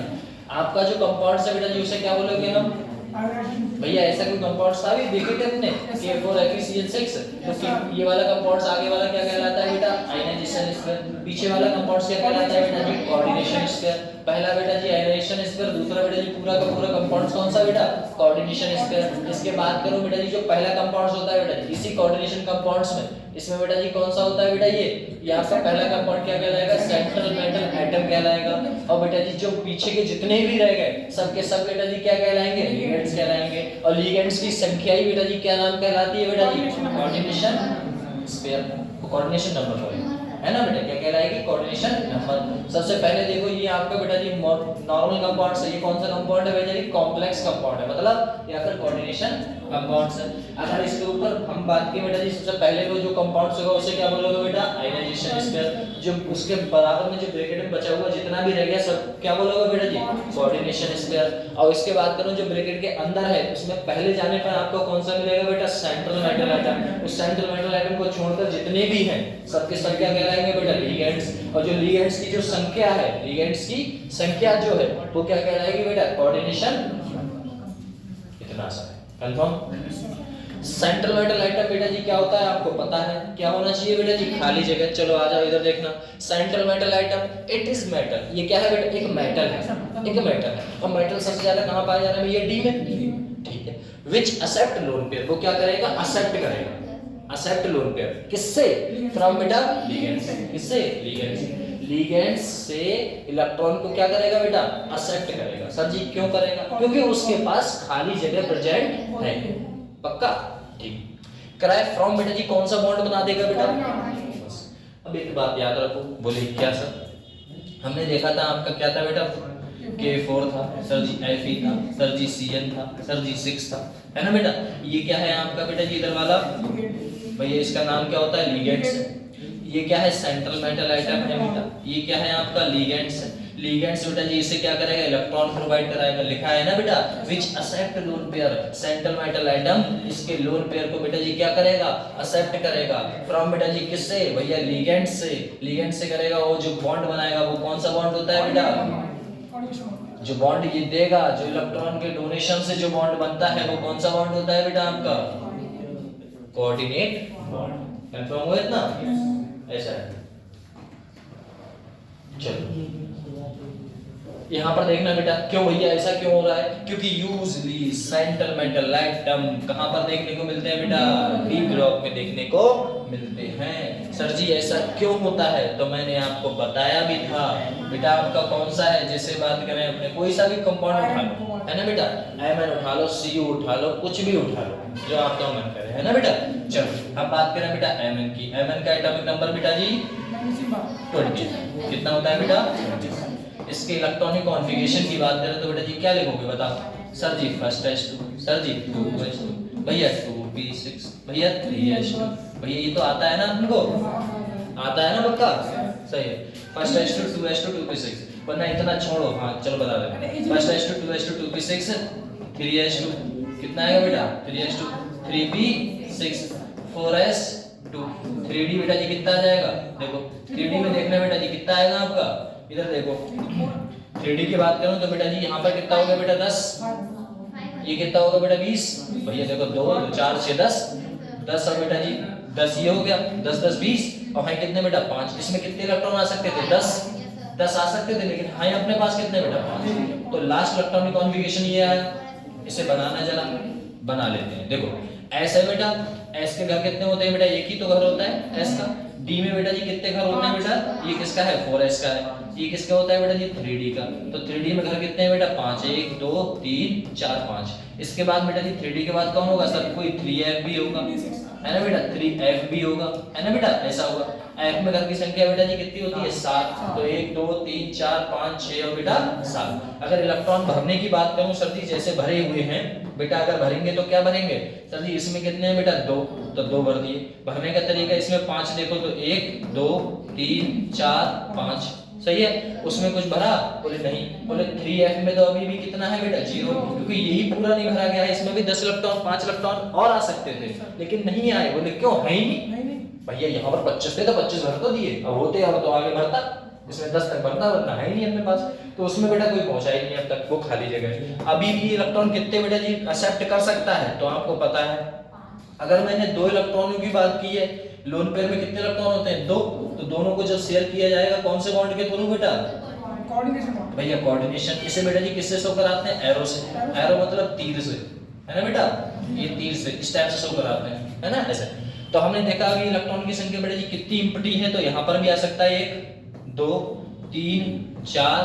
आपका जो कंपाउंड है बेटा जी उसे क्या बोलोगे हम भैया ऐसा कोई कंपाउंड था भी देखे थे अपने K4FeCl6 तो ये वाला कंपाउंड आगे वाला क्या कहलाता है बेटा आयनाइजेशन स्क्वायर। पीछे वाला कंपाउंड क्या कहलाता है बेटा जी कोऑर्डिनेशन स्क्वायर। पहला बेटा जी आयनाइजेशन स्क्वायर दूसरा बेटा जी पूरा का पूरा कंपाउंड कौन सा बेटा कोऑर्डिनेशन स्क्वायर। इसके बाद करो बेटा जी जो पहला कंपाउंड होता है बेटा जी इसी कोऑर्डिनेशन कंपाउंड्स में इसमें बेटा जी कौन सा होता है बेटा ये आपका पहला कंपाउंड क्या कहलाएगा सेंट्रल मेटल एटम कहलाएगा। और बेटा जी जो पीछे के जितने भी रह गए सब के सब बेटा जी क्या कहलाएंगे लिगेंड्स कहलाएंगे। और लिगेंड्स की संख्या ही बेटा जी क्या नाम कहलाती है बेटा जी कोऑर्डिनेशन स्क्वायर कोऑर्डिनेशन नंबर है ना बेटा क्या कहलाएगी कोऑर्डिनेशन नंबर। सबसे पहले देखो ये आपका बेटा जी नॉर्मल कंपाउंड है। ये कौन सा कंपाउंड है बेटा जी कॉम्प्लेक्स कंपाउंड है मतलब या फिर कोऑर्डिनेशन कंपाउंड्स है। अगर इसके ऊपर हम बात करें बेटा जी सबसे पहले वो जो कंपाउंड्स होगा उसे क्या बोलोगे बेटा आयनाइजेशन स्क्वायर। जो उसके बराबर में जो ब्रैकेट में बचा हुआ जितना भी रह गया सब क्या बोलोगे बेटा जी कोऑर्डिनेशन स्क्वायर। और इसके बाद करो जो ब्रैकेट के अंदर है उसमें पहले जाने पर आपको कौन सा मिलेगा बेटा सेंट्रल मेटल एटम। उस सेंट्रल मेटल एटम को छोड़कर जितने भी हैं सबके सब क्या कहलाएंगे बेटा लिगेंड्स। और जो लिगेंड्स की जो संख्या है लिगेंड्स की संख्या जो है वो क्या कहलाएगी बेटा कोऑर्डिनेशन इतना सा है कंफर्म। सेंट्रल मेटल एटम बेटा जी क्या होता है आपको पता है क्या होना चाहिए बेटा जी खाली जगह। चलो आ जाओ इधर देखना central metal atom it is metal. ये क्या है बेटा एक मेटल है एक मेटल है। और मेटल सबसे ज्यादा कहां पाया जाता है ये डी में ठीक है। व्हिच एक्सेप्ट लोन पेयर वो क्या करेगा एक्सेप्ट करेगा एक्सेप्ट लोन पेयर किससे फ्रॉम बेटा लिगेंड्स किससे लिगेंड्स से इलेक्ट्रॉन को क्या करेगा बेटा एक्सेप्ट करेगा। सर जी क्यों करेगा क्योंकि उसके पास खाली जगह प्रेजेंट है पक्का ठीक। कराए फ्रॉम बेटा जी कौन सा बॉन्ड बना देगा बेटा। अब एक बात याद रखो बोले क्या सर हमने देखा था आपका क्या था बेटा K4 था सर जी Fe था सर जी Cn था सर जी 6 था है ना बेटा। ये क्या है आपका बेटा जी इधर वाला भैया इसका नाम क्या होता है लिगेंड्स। ये क्या है सेंट्रल मेटल एटम है बेटा। ये क्या है आपका लिगेंड्स लिगेंड्स बेटा जी इसे क्या करेगा इलेक्ट्रॉन प्रोवाइड कराएगा। लिखा है ना बेटा which accept lone pair central metal atom इसके लोन पेयर को बेटा जी क्या करेगा एक्सेप्ट करेगा फ्रॉम बेटा जी किससे भैया लिगेंड्स से करेगा। वो जो बॉन्ड बनाएगा वो कौन सा बॉन्ड होता है बेटा जो बॉन्ड ये देगा जो इलेक्ट्रॉन के डोनेशन से जो बॉन्ड बनता है वो कौन सा बॉन्ड होता है बेटा आपका कोऑर्डिनेट बॉन्ड। कंफर्म हुआ इतना ऐसा है। चलो यहाँ पर देखना बेटा क्यों भैया ऐसा क्यों हो रहा है क्योंकि यूजली सेंट्रल मेटल एटम कहाँ पर देखने को मिलते हैं बेटा डी ब्लॉक में देखने को मिलते हैं। सर जी ऐसा क्यों होता है तो मैंने आपको बताया भी था बेटा आपका कौन सा है जैसे बात करें अपने कोई सा भी कंपाउंड उठा लो है ना बेटा Mn उठा लो Cu उठा लो कुछ भी उठा लो जो आपका मन करे है ना बेटा। चलो अब बात करें बेटा Mn की। Mn का एटॉमिक नंबर बेटा जी 20 कितना होता है बेटा। इसके इलेक्ट्रॉनिक कॉन्फ़िगरेशन की बात करें तो बेटा जी क्या लिखोगे बताओ सर जी फर्स्ट H2 सर जी 2H2 भैया 2p6 भैया 3H2 भैया ये तो आता है ना तुमको आता है ना पक्का सही है। फर्स्ट H2 2H2 2p6 वरना इतना छोड़ो हाँ चलो बता दे first H2 2H2 2p6 3H2 कितना आएगा बेटा 3H2 3p6 4S2 3D बेटा जी कितना आ जाएगा देखो 3D में देखना बेटा जी कितना आएगा आपका इधर देखो 3D की बात करूं तो बेटा जी यहाँ पर कितना होगा बेटा 10 ये कितना होगा बेटा 20 भैया देखो 2 4 6 10 और बेटा जी 10 ये हो गया 10 10 20 और है कितने बेटा 5 इसमें कितने इलेक्ट्रॉन आ सकते थे 10 10 आ सकते थे, लेकिन हाँ अपने पास कितने बेटा 5। तो लास्ट इलेक्ट्रॉनिक कॉन्फ़िगरेशन ये आया। इसे बनाना जरा, बना लेते हैं। देखो एस है बेटा, एस के घर कितने होते हैं बेटा, एक ही तो घर होता है एस का। डी में बेटा जी कितने घर होते हैं बेटा, ये किसका है 4s का है। ये किसका होता है बेटा जी 3d का। तो 3d में घर कितने हैं बेटा 5, 1 2 3 4 5। इसके बाद बेटा जी 3d के बाद कौन होगा सर, कोई 3f भी होगा, है ना बेटा, 3f भी होगा, है ना बेटा, ऐसा होगा। f में घर की संख्या बेटा जी कितनी होती है 7। तो 1 2 3 4 5 6 और बेटा 7। अगर इलेक्ट्रॉन भरने की बात करूं सर जी, जैसे भरे हुए हैं बेटा, अगर भरेंगे तो क्या भरेंगे सर जी, इसमें कितने हैं बेटा 2, तो 2 भर दिए। भरने का तरीका इसमें 5 देखो तो 1 2 3 4 5, सही है। उसमें कुछ भरा, बोले नहीं। बोले 3f में तो अभी भी कितना है बेटा 0, क्योंकि यही पूरा नहीं भरा गया है। इसमें भी 10 इलेक्ट्रॉन 5 इलेक्ट्रॉन और आ सकते थे, लेकिन नहीं आए। बोले क्यों, है ही नहीं भैया, यहाँ पर 25 थे तो 25 भर तो दिए, अब होते और तो आगे भरता, इसमें 10 तक भरता, वरना है ही नहीं अपने पास। तो उसमें बेटा कोई पहुंचा ही नहीं अब तक, वो खाली जगह है। अभी भी इलेक्ट्रॉन कितने बेटा जी एक्सेप्ट कर सकता है, तो आपको पता है। अगर मैंने 2 इलेक्ट्रॉनों की बात की है, लोन पेयर में कितने इलेक्ट्रॉन होते हैं 2, तो दोनों को जब शेयर किया जाएगा कौन से बॉन्ड के थ्रू बेटा, कोऑर्डिनेशन भैया कोऑर्डिनेशन। इसे बेटा जी किससे शो कराते हैं, एरो से। एरो मतलब तीर से, है ना बेटा, ये तीर से इस टाइप से शो कराते हैं, है ना ऐसे। तो हमने देखा अभी इलेक्ट्रॉन की संख्या बेटा जी कितनी एम्प्टी है, तो यहाँ पर भी आ सकता है 1 2 3 4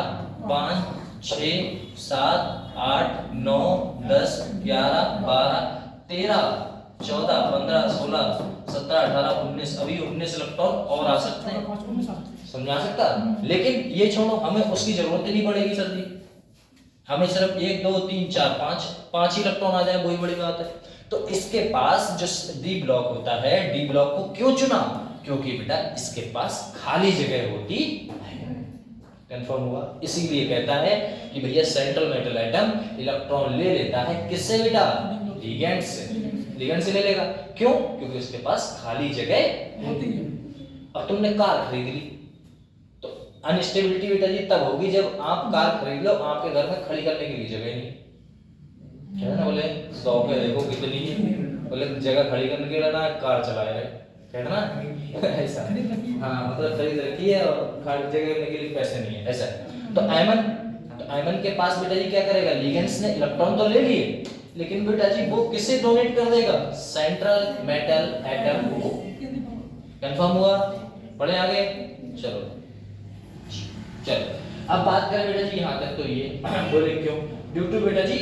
5 6 7 8 9 10 11 12 13 14 15 16 17 18 19, अभी 19 इलेक्ट्रॉन और आ सकते हैं, समझा सकता। लेकिन ये छोड़ो, हमें उसकी जरूरत ही नहीं पड़ेगी सर जी, हमें सिर्फ 1 2 3 4 5 ही इलेक्ट्रॉन आ जाए, वही बड़ी बात है। तो इसके पास जो डी ब्लॉक होता है, डी ब्लॉक को क्यों चुना, क्योंकि बेटा इसके पास खाली जगह होती है। कंफर्म हुआ। इसीलिए कहता है कि भैया सेंट्रल मेटल एटम इलेक्ट्रॉन ले लेता है किससे बेटा, लिगेंड से। लिगेंड से ले लेगा, क्यों, क्योंकि उसके पास खाली जगह होती है। अब तुमने कार खरीद ली, तो अनस्टेबिलिटी बेटा जी तब होगी जब आप कार खरीद लो, आपके घर में खड़ी करने के लिए जगह नहीं, क्या है ना, बोले 100 पे देखो कितनी है, बोले जगह खड़ी करने के लिए ना कार चलाए रहे, कहते ना ऐसा। हाँ मतलब खरीद रखी है और खाली जगह करने के लिए पैसे नहीं है, ऐसा। तो आयमन के पास बेटा जी क्या करेगा, लिगेंड्स ने इलेक्ट्रॉन तो ले लिए, लेकिन बेटा जी वो किसे डोनेट कर देगा, सेंट्रल मेटल एटम को। कंफर्म हुआ, पढ़े आगे, चलो। अब बात करें बेटा जी यहाँ तक तो ये बोले क्यों, ड्यू टू बेटा जी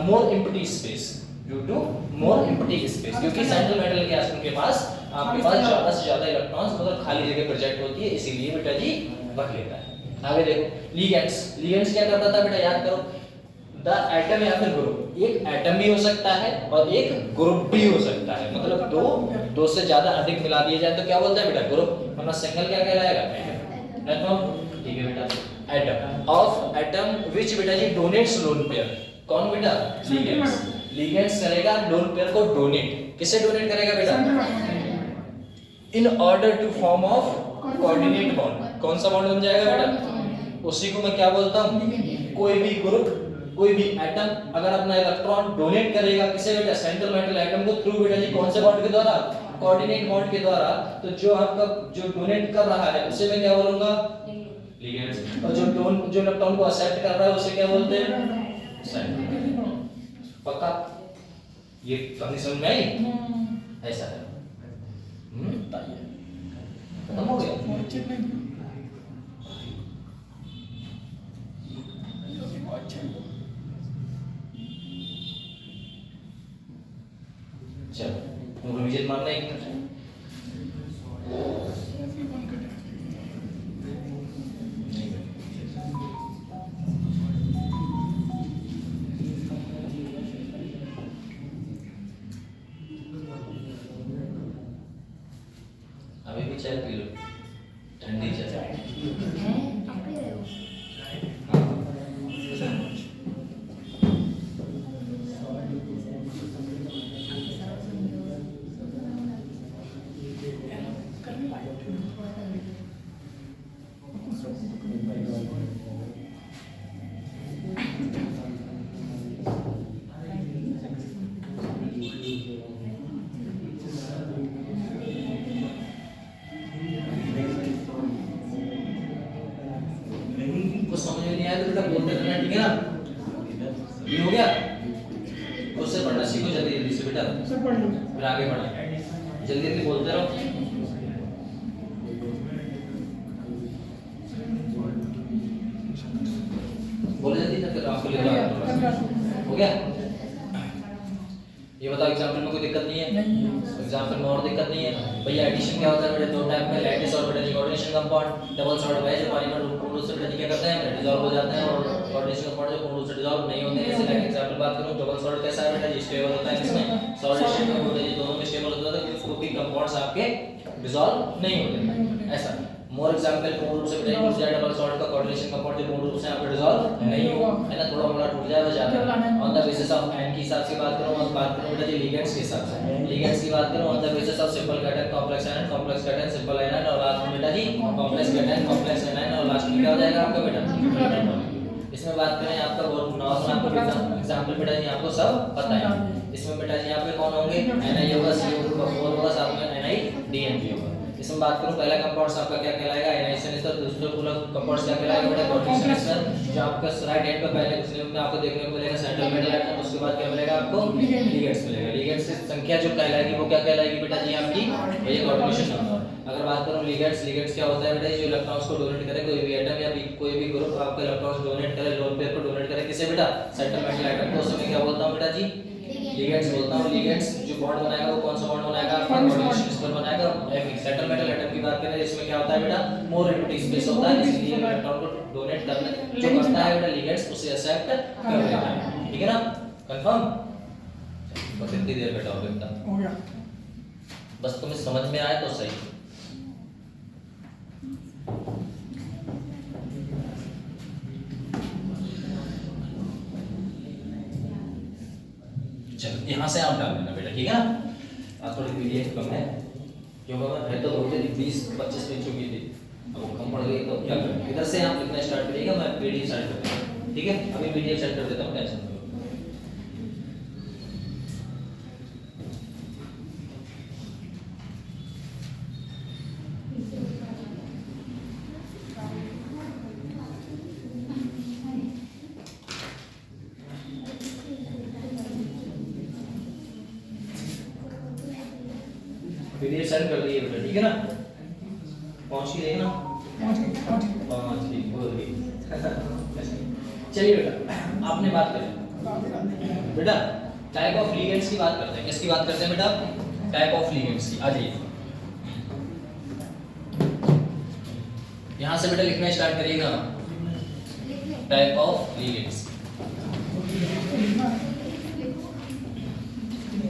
more empty space, due to more empty space, क्योंकि सेंट्रल मेटल के एटम के पास आपके पास ज्यादा से ज्यादा इलेक्ट्रॉन्स मतलब खाली जगह प्रोजेक्ट होती है, इसीलिए बेटा जी रख लेता है। आगे देखो लिगेंड्स क्या करता था बेटा, याद करो, द एटम या फिर ग्रुप, एक एटम भी हो सकता है और एक ग्रुप भी हो सकता है, मतलब दो से ज्यादा अधिक मिला दिए जाए तो क्या बोलते हैं बेटा, ग्रुप, वरना सिंगल क्या कहलाएगा, एटम। ठीक है बेटा, एटम ऑफ एटम व्हिच बेटा जी डोनेट्स लोन पेयर, कौन बेटा, लिगेंड्स करेगा लोन पेयर को डोनेट, किसे डोनेट करेगा बेटा, in order to form of coordinate bond, कौन सा बॉन्ड बन जाएगा बेटा, उसी को मैं क्या बोलता हूं, कोई भी ग्रुप कोई भी एटम अगर अपना इलेक्ट्रॉन डोनेट करेगा किसे बेटा, सेंट्रल मेटल एटम को, थ्रू बेटा जी कौन से बॉन्ड के द्वारा, कोऑर्डिनेट बॉन्ड के द्वारा, तो जो आपका जो डोनेट कर रहा है उसे मैं क्या बोलूंगा, लिगेंड्स, और जो इलेक्ट्रॉन को एक्सेप्ट कर रहा है उसे क्या बोलते हैं, सेंट्रल। पक्का ये कहानी समझ में आई, ऐसा है। खत्म हो गया। चलो रिवीजन मारना एक मिनट, अभी भी चाय पी लो, ठंडी चाय। फिर आगे बढ़े, जल्दी जल्दी बोलते रहो। बोले जल्दी ना, फिर आपको लिखना है। हो गया? ये बताओ एग्जाम्पल में कोई दिक्कत नहीं है? एग्जाम्पल में और दिक्कत नहीं है? भैया एडिशन क्या होता है बेटा? दो टाइप में, लैटिस और बेटा जी कोऑर्डिनेशन कंपाउंड। डबल सॉल्ट है जो पानी में पूर्ण रूप से बेटा जी क्या करते हैं, डिसॉल्व हो जाते हैं, और कोऑर्डिनेशन कंपाउंड जो पूर्ण रूप से डिसॉल्व नहीं होते हैं। जैसे एग्जांपल बात करूं, डबल सॉल्ट कैसा है बेटा जी? स्टेबल होता है, इसमें सॉल्ट स्टेबल होता है, ये दोनों में स्टेबल होता है, तो उसको भी कंपाउंड्स आपके डिसॉल्व नहीं होते ऐसा। मोर एग्जांपल पूर्ण रूप से बेटा यूज किया डबल सॉल्ट का कोऑर्डिनेशन कंपाउंड जो पूर्ण रूप से आपके डिसॉल्व नहीं हो, है ना, थोड़ा मोड़ा टूट जाए ज्यादा। On the basis of n के हिसाब से बात करूं, और बात करूं बेटा जी लिगेंड्स के हिसाब से। लिगेंड्स की बात करूं on the basis of simple cation, complex ion, complex cation, simple ion, और लास्ट में बेटा जी कॉम्प्लेक्स कैटन, कॉम्प्लेक्स आयन, और लास्ट में क्या हो जाएगा आपका बेटा? इसमें बात करें आपका बहुत नॉर्मल आपको एग्जांपल बेटा जी आपको सब पता है। इसमें बेटा जी यहाँ पे कौन होंगे? Na होगा, CO होगा, 4 होगा, साथ में NiDNG होगा। इसमें बात करूं पहला कंपाउंड्स आपका क्या कहलाएगा? एनाइसन एस्टर। दूसरा पूरा कंपाउंड्स क्या कहलाएगा बेटा? कोऑर्डिनेशन एस्टर। जो आपका राइट हैंड पे पहले कुछ में आपको देखने को मिलेगा सेंट्रल मेटल एटम, उसके बाद क्या मिलेगा आपको? लिगेंड्स मिलेगा। लिगेंड्स की संख्या जो कहलाएगी वो क्या कहलाएगी बेटा जी आपकी? ये कोऑर्डिनेशन नंबर। अगर बात करूं लिगेंड्स, लिगेंड्स क्या होता है बेटा? जो इलेक्ट्रॉन्स को डोनेट करे, कोई भी एटम या कोई भी ग्रुप आपका इलेक्ट्रॉन्स डोनेट करे, लोन पेयर को डोनेट करे, किसे बेटा? सेंट्रल मेटल एटम को। उसमें क्या बोलता हूं बेटा जी? लिगेंड्स बोलता हूं। लिगेंड्स जो बॉन्ड बनाएगा वो कौन सा बॉन्ड बनाएगा? कोऑर्डिनेशन पर बनाएगा। सेंट्रल मेटल एटम की बात करें, इसमें क्या होता है बेटा? मोर एम्प्टी स्पेस होता है, इसलिए इलेक्ट्रॉन को डोनेट करने जो करता है बेटा लिगेंड्स, उसे एक्सेप्ट कर लेता है। ठीक है ना? कंफर्म? बस इतनी देर बेटा हो गया, हो गया। बस तुम्हें समझ में आए तो सही। चलो यहाँ से आप डाल देना बेटा, ठीक है ना? आज थोड़ी पीडीएफ कम है, क्योंकि मैं तो होते 20-25 पेज चुकी थी, अब कम पड़ गई तो क्या करें? इधर से आप लिखना स्टार्ट करिएगा, मैं पीडीएफ स्टार्ट कर देता हूँ, ठीक है? अभी पीडीएफ स्टार्ट कर देता हूँ, टेंशन मत लो। पीडीएफ सेंड कर दिए बेटा, ठीक है ना? पहुंच गई ना? पहुंच गई, बोल गई। चलिए बेटा, आपने बात करें बेटा टाइप ऑफ लिगेंड्स की बात करते हैं। किसकी बात करते हैं बेटा? टाइप ऑफ लिगेंड्स की। आ जाइए, यहां से बेटा लिखना स्टार्ट करिएगा। Type of ligands,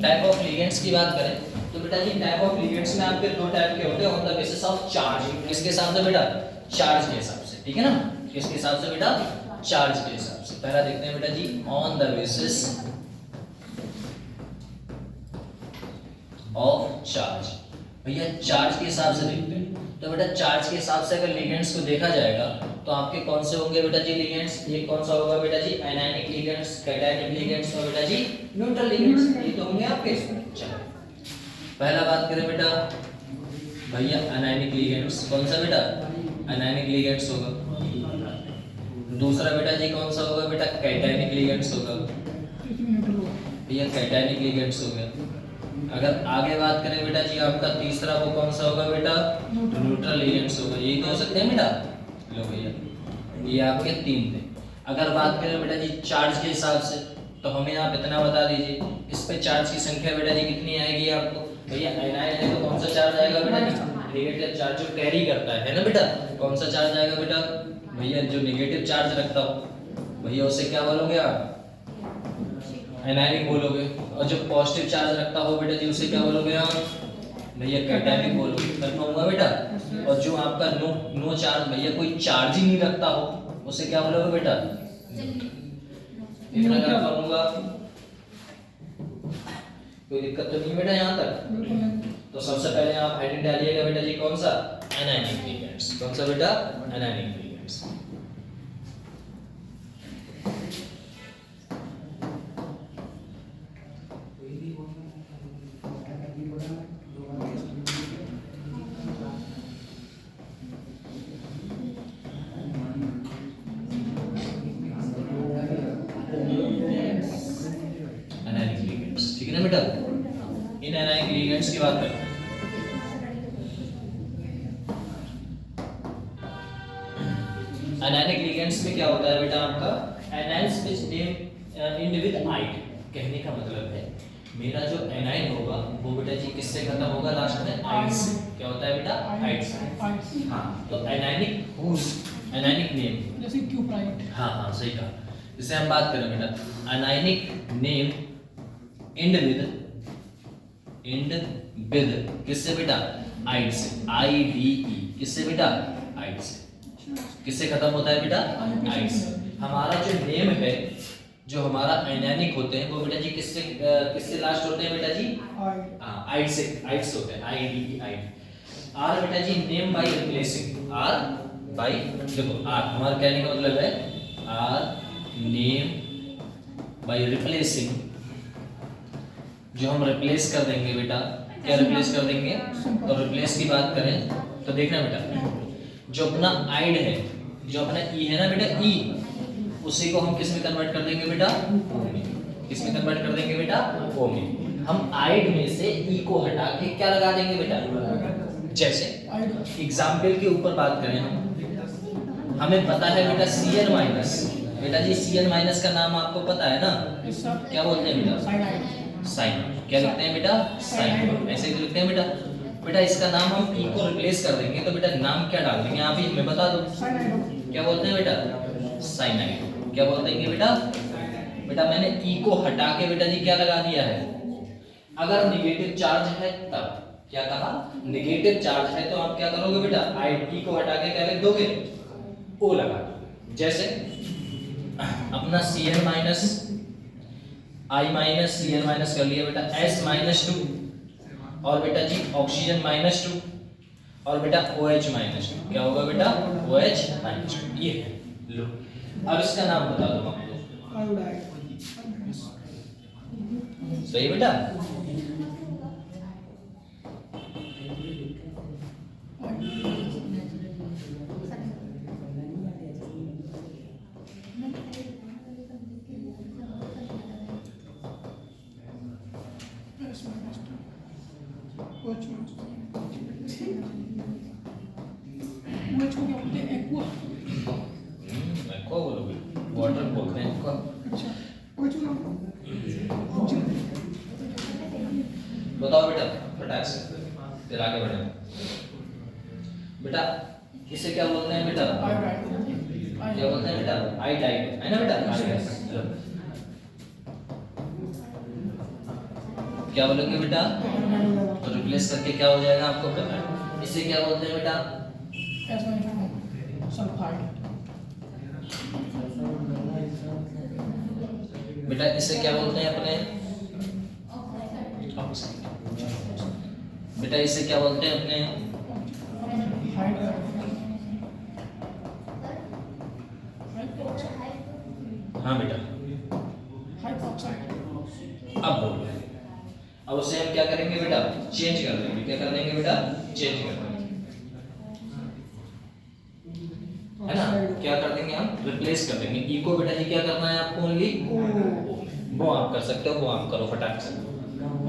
type of ligands की बात करें तो बेटा जी टाइप ऑफ लिगेंड्स में आपके दो टाइप के होते हैं on the basis of charge. किसके हिसाब से बेटा? चार्ज के हिसाब से, ठीक है ना? किसके हिसाब से बेटा? चार्ज के हिसाब से। पहला देखते हैं बेटा जी on the basis of charge. भैया चार्ज के हिसाब से देखते हैं तो बेटा चार्ज के हिसाब से अगर लिगेंड्स को देखा जाएगा तो आपके कौन से होंगे बेटा जी लिगेंड्स? ये कौन सा होगा बेटा जी? एनायनिक लिगेंड्स, कैटायनिक लिगेंड्स और बेटा जी न्यूट्रल लिगेंड्स। ये तो होंगे आपके। चलो पहला बात करें बेटा भैया एनायनिक लिगेंड्स, कौन सा बेटा? एनायनिक लिगेंड्स होगा। दूसरा बेटा जी कौन सा होगा बेटा? कैटायनिक लिगेंड्स होगा। भैया कैटायनिक लिगेंड्स हो गया। अगर आगे बात करें बेटा जी आपका तीसरा वो कौन सा होगा बेटा? न्यूट्रल लिगेंड्स होगा। यही तो हो सकते हैं बेटा। लो भैया ये आपके तीन थे। अगर बात करें बेटा जी चार्ज के हिसाब से तो हमें आप इतना बता दीजिए, इस पे चार्ज की संख्या बेटा जी कितनी आएगी आपको? भैया एनायन है तो कौन सा चार्ज आएगा बेटा जी? नेगेटिव चार्ज जो कैरी करता है ना बेटा। कौन सा चार्ज आएगा बेटा? भैया जो नेगेटिव चार्ज रखता हो भैया उसे क्या बोलोगे आप? एनायनिक बोलोगे। और जो पॉजिटिव चार्ज रखता हो बेटा जी उसे क्या बोलोगे आप? भैया कैटायनिक बोलोगे। कंफर्म हुआ बेटा? और जो आपका नो चार्ज भैया कोई चार्ज ही नहीं रखता हो उसे क्या बोलोगे बेटा? इतना कंफर्म होगा? कोई दिक्कत तो नहीं बेटा यहाँ तक? तो सबसे पहले आप हेडिंग डालिएगा बेटा जी कौन सा? Anionic ligands. कौन सा बेटा? Anionic ligands. इनएनायनिक लिगेंड्स की बात करें एनायनिक लिगेंड्स में क्या होता है बेटा आपका एनाइन्स विच नेम एंड विद आइड। कहने का मतलब है मेरा जो एनाइन होगा वो बेटा जी किससे खत्म होगा लास्ट में आइड से। क्या होता है बेटा आइड से। हाँ तो एनायनिक नेम जैसे क्यूप्राइड। हाँ हाँ सही कहा। जैसे हम बात करें बेटा एनायनिक नेम एंड विद किससे बेटा आइड से। IDE किससे बेटा आइड से। किससे खत्म होता है बेटा आइड से। हमारा जो नेम है जो हमारा एनायनिक होते हैं वो बेटा जी किससे लास्ट होते हैं बेटा जी आइड से होते हैं IDE आइड। आर बेटा जी name by replacing R by देखो आर हमारा कहने का मतलब है आर नेम बाय रिप्लेसिंग जो हम रिप्लेस कर देंगे बेटा क्या रिप्लेस कर देंगे। तो रिप्लेस की बात करें तो देखना बेटा जो अपना आइड है जो अपना ई है ना बेटा ई उसी को हम किस में कन्वर्ट कर देंगे बेटा ओ में। किस में कन्वर्ट कर देंगे बेटा ओ में। हम आइड में से ई को हटा के क्या लगा देंगे बेटा जैसे एग्जाम्पल के ऊपर बात करें हम हमें पता है बेटा Cn माइनस बेटा जी Cn माइनस का नाम आपको पता है ना क्या बोलते हैं बेटा साइन। क्या लिखते हैं बेटा साइन ऐसे ही लिखते हैं बेटा। बेटा इसका नाम हम ई को रिप्लेस कर देंगे तो बेटा नाम क्या डाल देंगे आप ही हमें बता दो क्या बोलते हैं बेटा साइनाइड। क्या बोलते हैं बेटा बेटा मैंने ई को हटा के बेटा जी क्या लगा दिया है। अगर निगेटिव चार्ज है तब क्या कहा निगेटिव चार्ज है तो आप क्या करोगे बेटा आई को हटा के क्या लिख दोगे ओ लगा दो। जैसे अपना Cn minus I minus Cn minus कर लिया बेटा S माइनस 2 और बेटा जी ऑक्सीजन माइनस 2 और बेटा OH माइनस 2 क्या होगा बेटा OH माइनस 2 ये है लो। अब इसका नाम बता दो आपको सही बेटा। वाटर बोलते हैं इसको। बताओ बेटा फटाक से फिर आगे बढ़े बेटा इसे क्या बोलते हैं बेटा क्या बोलते हैं बेटा आयोडाइड है ना बेटा। क्या बोलेंगे बेटा तो रिप्लेस करके क्या हो जाएगा आपको पता है। इसे क्या बोलते हैं बेटा सल्फाइड। बेटा इसे क्या बोलते हैं अपने बेटा इसे क्या बोलते हैं अपने हाँ बेटा अब बोल अब उसे हम क्या करेंगे बेटा चेंज कर देंगे। क्या कर देंगे बेटा चेंज कर देंगे है ना। क्या कर देंगे हम रिप्लेस कर देंगे। ई को बेटा जी क्या करना है आपको ओनली वो आप कर सकते हो वो आप करो फटाक से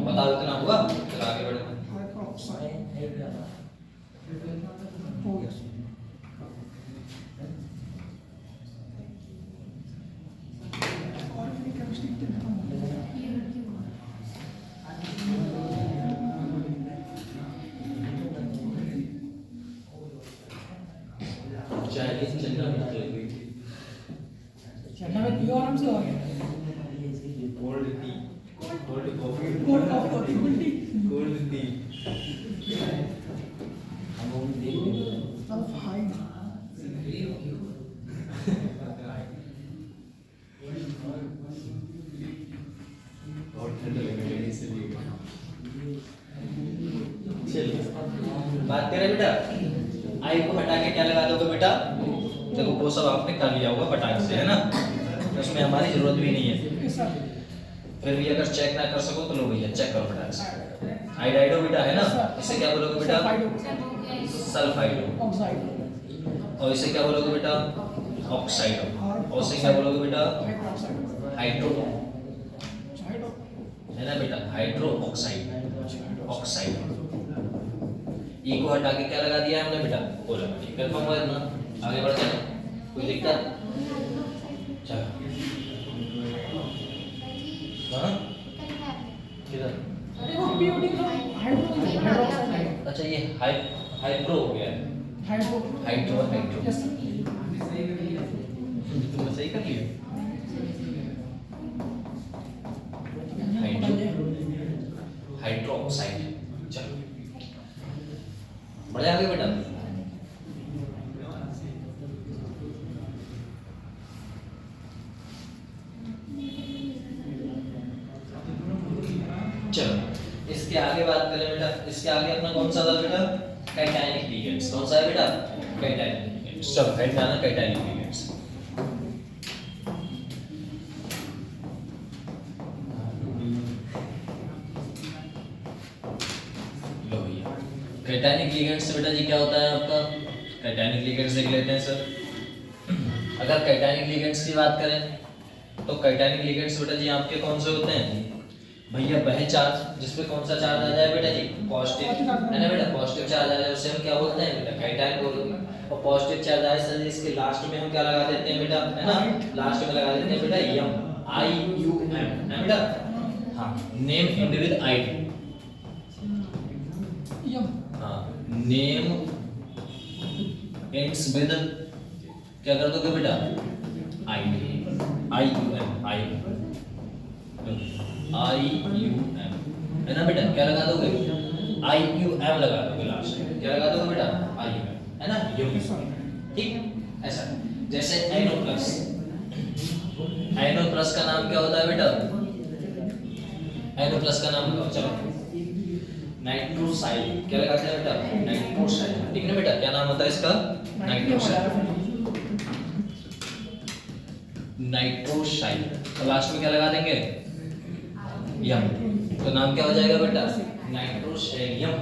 बताओ इतना हुआ फिर आगे बढ़ो। चलना में पियो आराम से हो गया। Cold T cold coffee cold coffee cold T sulphide. और ठंडा लगेगा इसलिए चलिए बात करें बेटा आई को हटा के क्या लगा दोगे बेटा देखो वो सब आपने कर लिया होगा फटाक से है ना उसमें हमारी जरूरत भी नहीं है। फिर भी अगर चेक ना कर सको तो लो भैया चेक करो फटाक से। आयोडाइडो बेटा है ना इसे क्या बोलोगे बेटा सल्फाइडो और इसे क्या बोलोगे बेटा ऑक्साइडो और इसे क्या बोलोगे बेटा हाइड्रो है ना बेटा हाइड्रो ऑक्साइड ई को हटा के क्या लगा दिया हमने बेटा ओ लगा दिया। कंफर्म हुआ इतना? आगे बढ़ते हैं, कोई दिक्कत? चलो हाँ किधर? देखो पीओडी का हाइड्रोक्साइड। अच्छा ये हाइड्रो हो गया है। हाइड्रो यस तुमने सही कर लिया। हाइड्रोक्साइड। चलो बढ़िया आगे बेटा। चलो इसके आगे बात करें बेटा, इसके आगे अपना कौन सा था बेटा? Cationic ligands. कौन सा है बेटा? Cationic ligands. चलो हेड जाना कैटायनिक लिगेंड्स। लो भैया कैटायनिक लिगेंड्स से बेटा जी क्या होता है आपका? कैटायनिक लिगेंड्स देख लेते हैं सर। अगर कैटायनिक लिगेंड्स की बात करें तो कैटायनिक लिगेंड्स बेटा जी आपके कौन से होते हैं भैया? वह चार्ज जिसपे कौन सा चार्ज आ जाए बेटा जी? पॉजिटिव है ना बेटा? पॉजिटिव चार्ज आ जाए उसे हम क्या बोलते हैं बेटा? कैटायन बोलते हैं। और पॉजिटिव चार्ज आए सर इसके लास्ट में हम क्या लगा देते हैं बेटा? है ना, लास्ट में लगा देते हैं बेटा यम, IUM है बेटा। हाँ नेम एंड विद ID। यम हाँ नेम एंड्स विद क्या कर दोगे बेटा? ID, IUM है ना बेटा? क्या लगा दोगे? IUM लगा दोगे लास्ट में। क्या लगा दोगे बेटा? IUM है ना, यम। ठीक ऐसा जैसे NO प्लस का नाम क्या होता है बेटा? NO प्लस का नाम बताओ। चलो नाइट्रोसाइल। क्या लगाते हैं बेटा? नाइट्रोसाइल। ठीक है बेटा, क्या नाम होता है इसका? नाइट्रोसाइल। नाइट्रोसाइल। तो लास्ट में क्या लगा देंगे? यम। तो नाम क्या हो जाएगा बेटा? नाइट्रोसेलियम।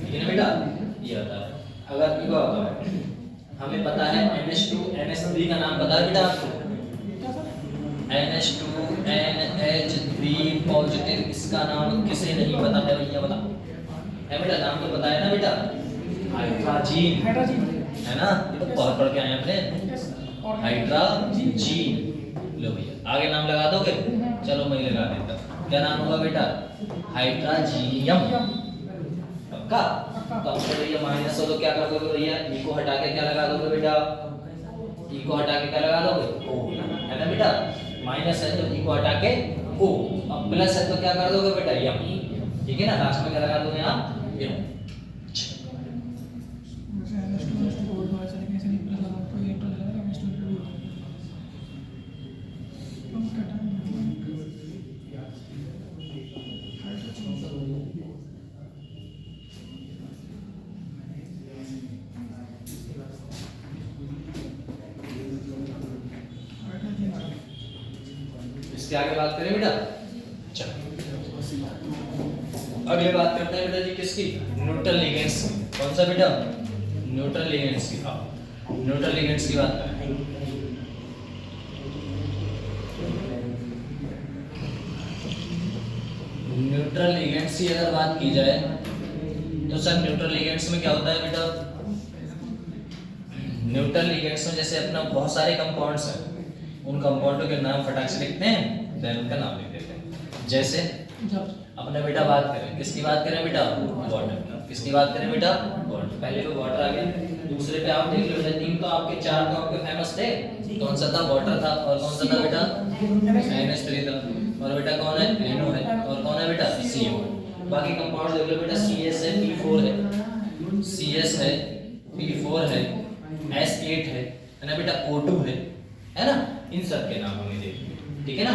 ठीक है ना बेटा? ये आता है। अगर ये होता है हमें पता है NH2 NH3 का नाम पता है बेटा आपको? NH2 NH3 पॉजिटिव, इसका नाम किसे नहीं पता है भैया बताओ? है बेटा? नाम तो पता है ना बेटा? हाइड्रोजीन है ना? ये तो बहुत पढ़ के आए अपने। हाइड्रोजीन। लो भैया आगे नाम लगा दोगे? चलो मैं लगा देता। क्या नाम होगा बेटा? हाइड्रोजीनियम। पक्का? तो अब भैया माइनस हो तो क्या कर दोगे भैया? ई को हटा के क्या लगा दोगे बेटा? ई को हटा के क्या लगा दोगे? O है ना बेटा? माइनस है तो ई को हटा के O, अब प्लस है तो क्या कर दोगे बेटा? यम। ठीक है ना? लास्ट में क्या लगा दोगे आप? यम। इसके आगे बात करें बेटा। चलो अगले बात करते हैं बेटा जी किसकी? Neutral ligands. कौन सा बेटा? न्यूट्रल लिगेंड्स की। हाँ न्यूट्रल लिगेंड्स की बात करें। न्यूट्रल लिगेंड्स की अगर बात की जाए तो सर न्यूट्रल लिगेंड्स में क्या होता है बेटा? न्यूट्रल लिगेंड्स में जैसे अपना बहुत सारे कंपाउंड्स हैं, उन कंपाउंडों के नाम फटाक से लिखते हैं, देन उनका नाम लिख देते हैं। जैसे अपने बेटा बात करें, किसकी बात करें बेटा? वाटर। किसकी बात करें बेटा? वाटर। पहले पे वाटर आ गया, दूसरे पे आप देख लो बेटा, तीन तो आपके चार तो आपके फेमस थे। कौन सा था? वाटर था। और कौन सा था बेटा? NH3 था। और बेटा कौन है? NO है। और कौन है बेटा? CO। बाकी कंपाउंड देख लो बेटा, CS है, P4 है, CS है, P4 है, S8 है ना बेटा, O2 है ना? इन सब के नाम हमें देखिए। ठीक है ना?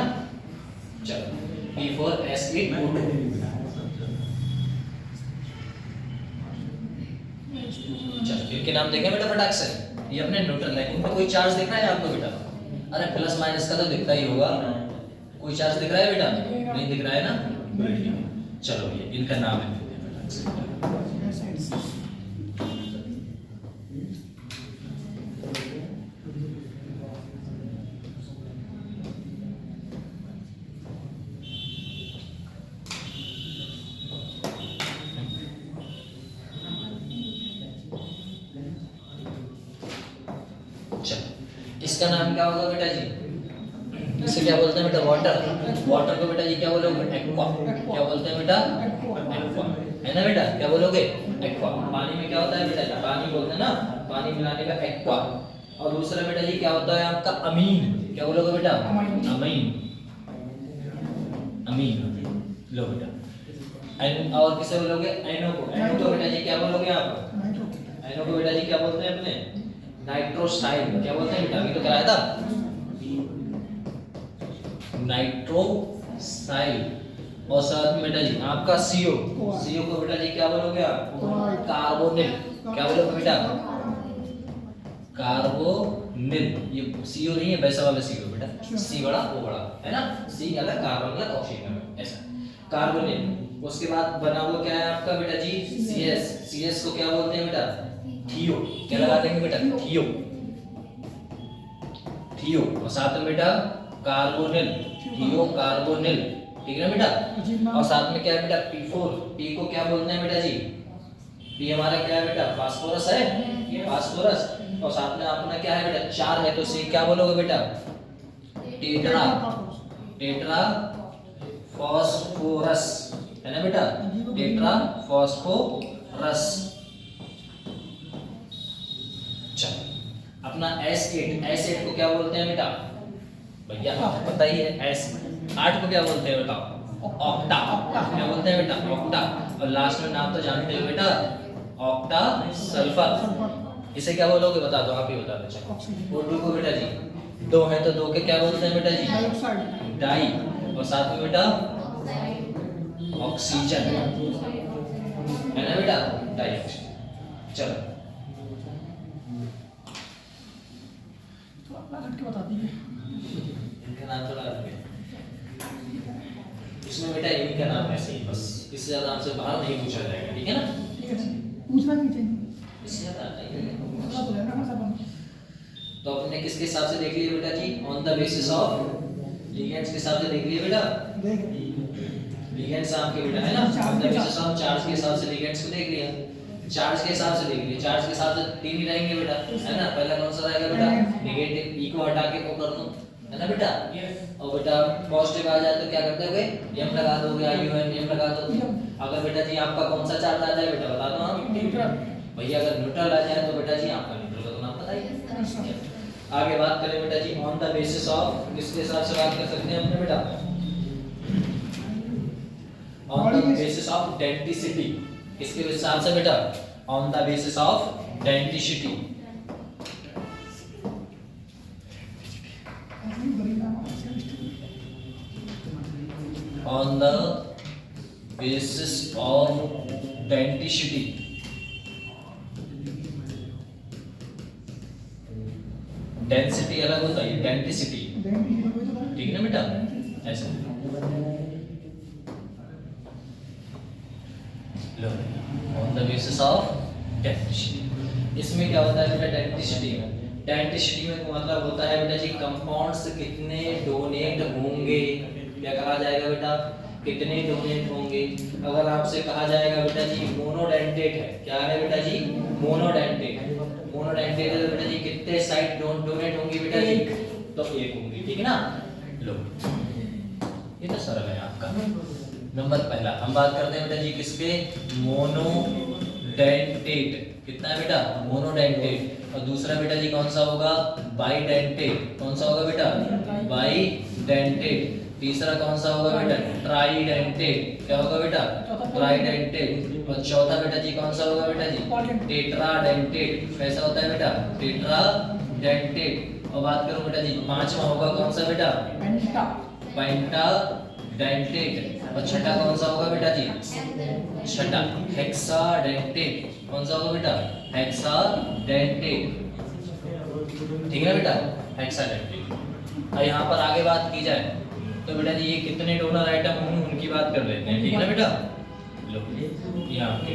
चलो P4 S8 O2। चलो इनके नाम देखें बेटा फटाक से। ये अपने न्यूट्रल है, इनमें कोई चार्ज दिख रहा है आपको बेटा? अरे प्लस माइनस का तो दिखता ही होगा। कोई चार्ज दिख रहा है बेटा? नहीं दिख रहा है ना? चलो ये इनका नाम है फटाक से। इसका नाम क्या होगा बेटा जी? इसे क्या बोलते हैं बेटा? वाटर। वाटर को बेटा जी क्या बोलोगे? एक्वा। क्या बोलते हैं बेटा? एक्वा, है ना बेटा? क्या बोलोगे? एक्वा। पानी में क्या होता है बेटा जी? पानी बोलते हैं ना, पानी मिलाने का एक्वा। और दूसरा बेटा जी क्या होता है आपका? अमीन। क्या बोलोगे बेटा? अमीन। अमीन लो बेटा। एन और किसे बोलोगे? एनो को। एनो को बेटा जी क्या बोलोगे आप? एनो को बेटा जी क्या बोलते हैं अपने? नाइट्रोसाइड। क्या बोलते हैं बेटा? अभी तो कराया था नाइट्रोसाइड। और साथ में बेटा जी आपका सीओ। सीओ को बेटा जी क्या बोलोगे आप? कार्बोनिल। क्या बोलोगे बेटा? कार्बोनिल। ये सीओ नहीं है, वैसा वाला सीओ बेटा, सी बड़ा वो बड़ा, है ना? सी अलग, कार्बन अलग, ऑक्सीजन अलग, ऐसा कार्बोनिल। उसके बाद बना हुआ क्या है आपका बेटा जी? सीएस। सीएस को क्या बोलते हैं बेटा? थियो। क्या लगा देंगे बेटा? थियो। थियो। और साथ में बेटा कार्बोनिल। थियो कार्बोनिल, ठीक है ना बेटा? और साथ में क्या है बेटा? P4। P को क्या बोलते हैं बेटा जी? P हमारा क्या है बेटा? फास्फोरस है, ये फास्फोरस। और साथ में अपना क्या है बेटा? 4 है, तो C क्या बोलोगे बेटा? टेट्रा। टेट्रा फास्फोरस, है ना बेटा? Tetra phosphorus. चलो अपना S8। S8 को क्या बोलते हैं बेटा? भैया पता ही है। S8 को क्या बोलते हैं बताओ? ऑक्टा। क्या बोलते हैं बेटा? ऑक्टा। और लास्ट में नाम तो जानते हो बेटा, ऑक्टा सल्फर। इसे क्या बोलोगे? बता दो, आप ही बता दो। चलो O2 को बेटा जी 2 है, तो 2 के क्या बोलते हैं बेटा जी? डाई। और साथ में बेटा ऑक्सीजन, है ना बेटा? Dioxygen. चलो बता दीजिए। इनका नाम थोड़ा अलग है। इसमें बेटा इन्हीं का नाम ऐसे ही, बस इससे ज्यादा आपसे बाहर नहीं पूछा जाएगा, ठीक है ना? ठीक है, पूछना नहीं चाहिए। इससे ज्यादा नहीं। पता तो है ना सब। तो अपने किसके हिसाब से देख लिए बेटा जी? On the basis of ligands के हिसाब से देख लिए बेटा। देख लिगेंड्स आपके बेटा है ना, on the basis of charge के हिसाब से लिगेंड्स को देख लिया, चार्ज के हिसाब से देख लिया। चार्ज के हिसाब से 3 ही रहेंगे बेटा, है ना? पहला कौन सा रहेगा बेटा? नेगेटिव। ई को हटा के वो कर दो, है ना बेटा? और बेटा पॉजिटिव आ जाए तो क्या करते होगे? एम लगा दोगे, आईयूएन एम लगा दो। अगर बेटा जी आपका कौन सा चार्ज आ जाए बेटा बता दो हम। भैया अगर न्यूट्रल आ जाए तो बेटा जी आपका न्यूट्रल का तो नाम पता ही है। आगे बात करें बेटा जी ऑन द बेसिस ऑफ, किसके हिसाब से बात कर सकते हैं अपने बेटा? On the basis of density. किसके हिसाब से बेटा? On the basis of density. On the basis of density. Density अलग होता है, डेंसिटी, ठीक है ना बेटा? ऐसे लो on the basis of density. इसमें क्या होता है बेटा? डेंसिटी में, डेंसिटी में मतलब होता है बेटा जी कंपाउंड्स कितने डोनेट होंगे। क्या कहा जाएगा बेटा? कितने डोनेट होंगे। अगर आपसे कहा जाएगा बेटा जी मोनोडेंटेट है, क्या है बेटा जी? मोनोडेंटेट। मोनोडेंटेट है बेटा जी कितने साइड डोनेट होंगी बेटा जी? तो 1 होंगी, ठीक है ना? लो ये तो सरल है आपका। नंबर पहला हम बात करते हैं बेटा जी किसके? मोनोडेंटेट। कितना है बेटा? मोनोडेंटेट। और दूसरा बेटा जी कौन सा होगा? बाइडेंटेट। कौन सा होगा बेटा? बाइडेंटेट। तीसरा कौन सा होगा बेटा? ट्राइडेंटेट। क्या होगा बेटा? ट्राइडेंटेट। और चौथा बेटा जी कौन सा होगा बेटा जी? टेट्राडेंटेट। कैसा होता है बेटा? टेट्राडेंटेट। और बात करूं बेटा जी पांचवा होगा कौन सा बेटा? पेंटाडेंटेट। और छठा कौन सा होगा बेटा जी? छठा हेक्साडेंटेट। कौन सा होगा बेटा? हेक्साडेंटेट, ठीक है बेटा? हेक्साडेंटेट। और यहाँ पर आगे बात की जाए तो बेटा जी ये कितने डोनर आइटम होंगे उनकी बात कर लेते हैं, ठीक है ना बेटा? लो ये आपके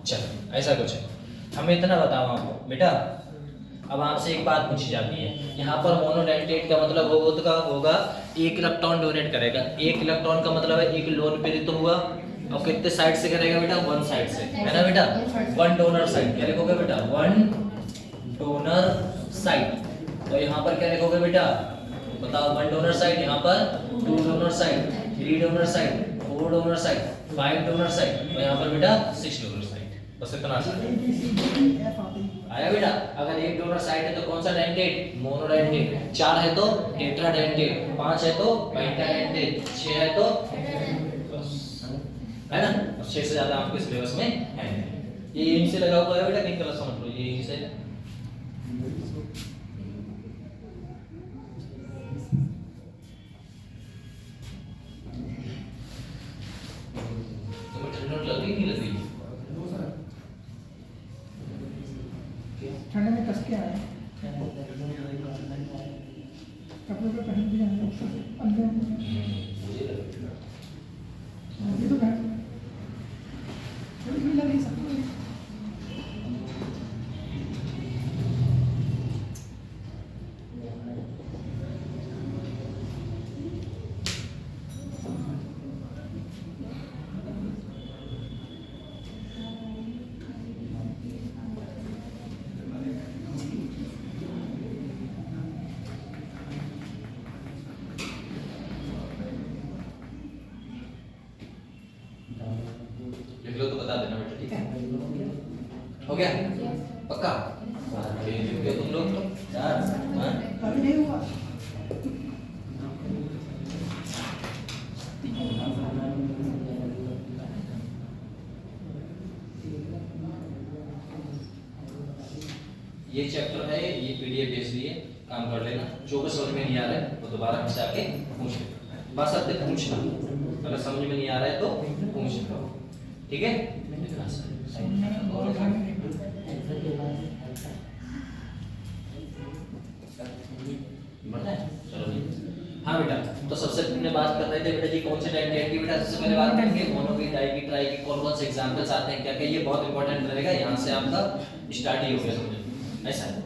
चलो ऐसा कुछ है। हमें इतना बताओ आपको बेटा। अब आपसे एक बात पूछी जाती है, यहाँ पर मोनोडेंटेट का मतलब होगा 1 इलेक्ट्रॉन डोनेट करेगा। 1 इलेक्ट्रॉन का मतलब है 1 लोन पे तो हुआ, और कितने साइड से करेगा बेटा, वन साइड से, है ना बेटा, वन डोनर साइड। क्या लिखोगे बेटा, वन डोनर साइड। और यहाँ पर क्या लिखोगे बेटा, बताओ, वन डोनर साइड, यहाँ पर two donor side, three donor side, four donor side, five donor side, और यहाँ पर बेटा सिक्स डोनर साइड। बस इतना सा आया बेटा। अगर एक डोनर साइड है तो कौन सा डेंटेड, मोनोडेंटेड। चार है तो टेट्राडेंटेड, पांच है तो पेंटाडेंटेड, छह है तो, है ना, 6 से ज्यादा आपके सिलेबस में है। ये यहीं से लगा हुआ है बेटा, कहीं गलत समझ लो, ये यहीं से। तुम्हें ठंड लग रही नहीं लग रही? ठंड में कस के आए कपड़े पे पहन के आए अंदर मुझे लग रही है। ये तो है थोड़ी भी लगी सबको लगी। लिख लो तो बता देना बेटा, ठीक है? हो गया पक्का? लिख दो तुम लोग तो यार। हाँ? अभी नहीं हुआ ये चैप्टर है, ये पीडीएफ भेज दिए, काम कर लेना। जो भी समझ में नहीं आ रहा है वो दोबारा हमसे आके पूछ लेना, बस अब तक पूछना, अगर समझ में नहीं आ रहा है तो पूछना, ठीक है? बढ़ना है? चलो जी। हाँ बेटा, तो सबसे पहले बात कर रहे थे बेटा जी कौन से डेंटेट की। बेटा सबसे पहले बात करेंगे मोनो की, डाई की, ट्राई की, कौन कौन से एग्जांपल्स आते हैं, क्या क्या, ये बहुत इंपॉर्टेंट रहेगा। यहाँ से आपका स्टार्ट ही हो गया समझो, ऐसा है।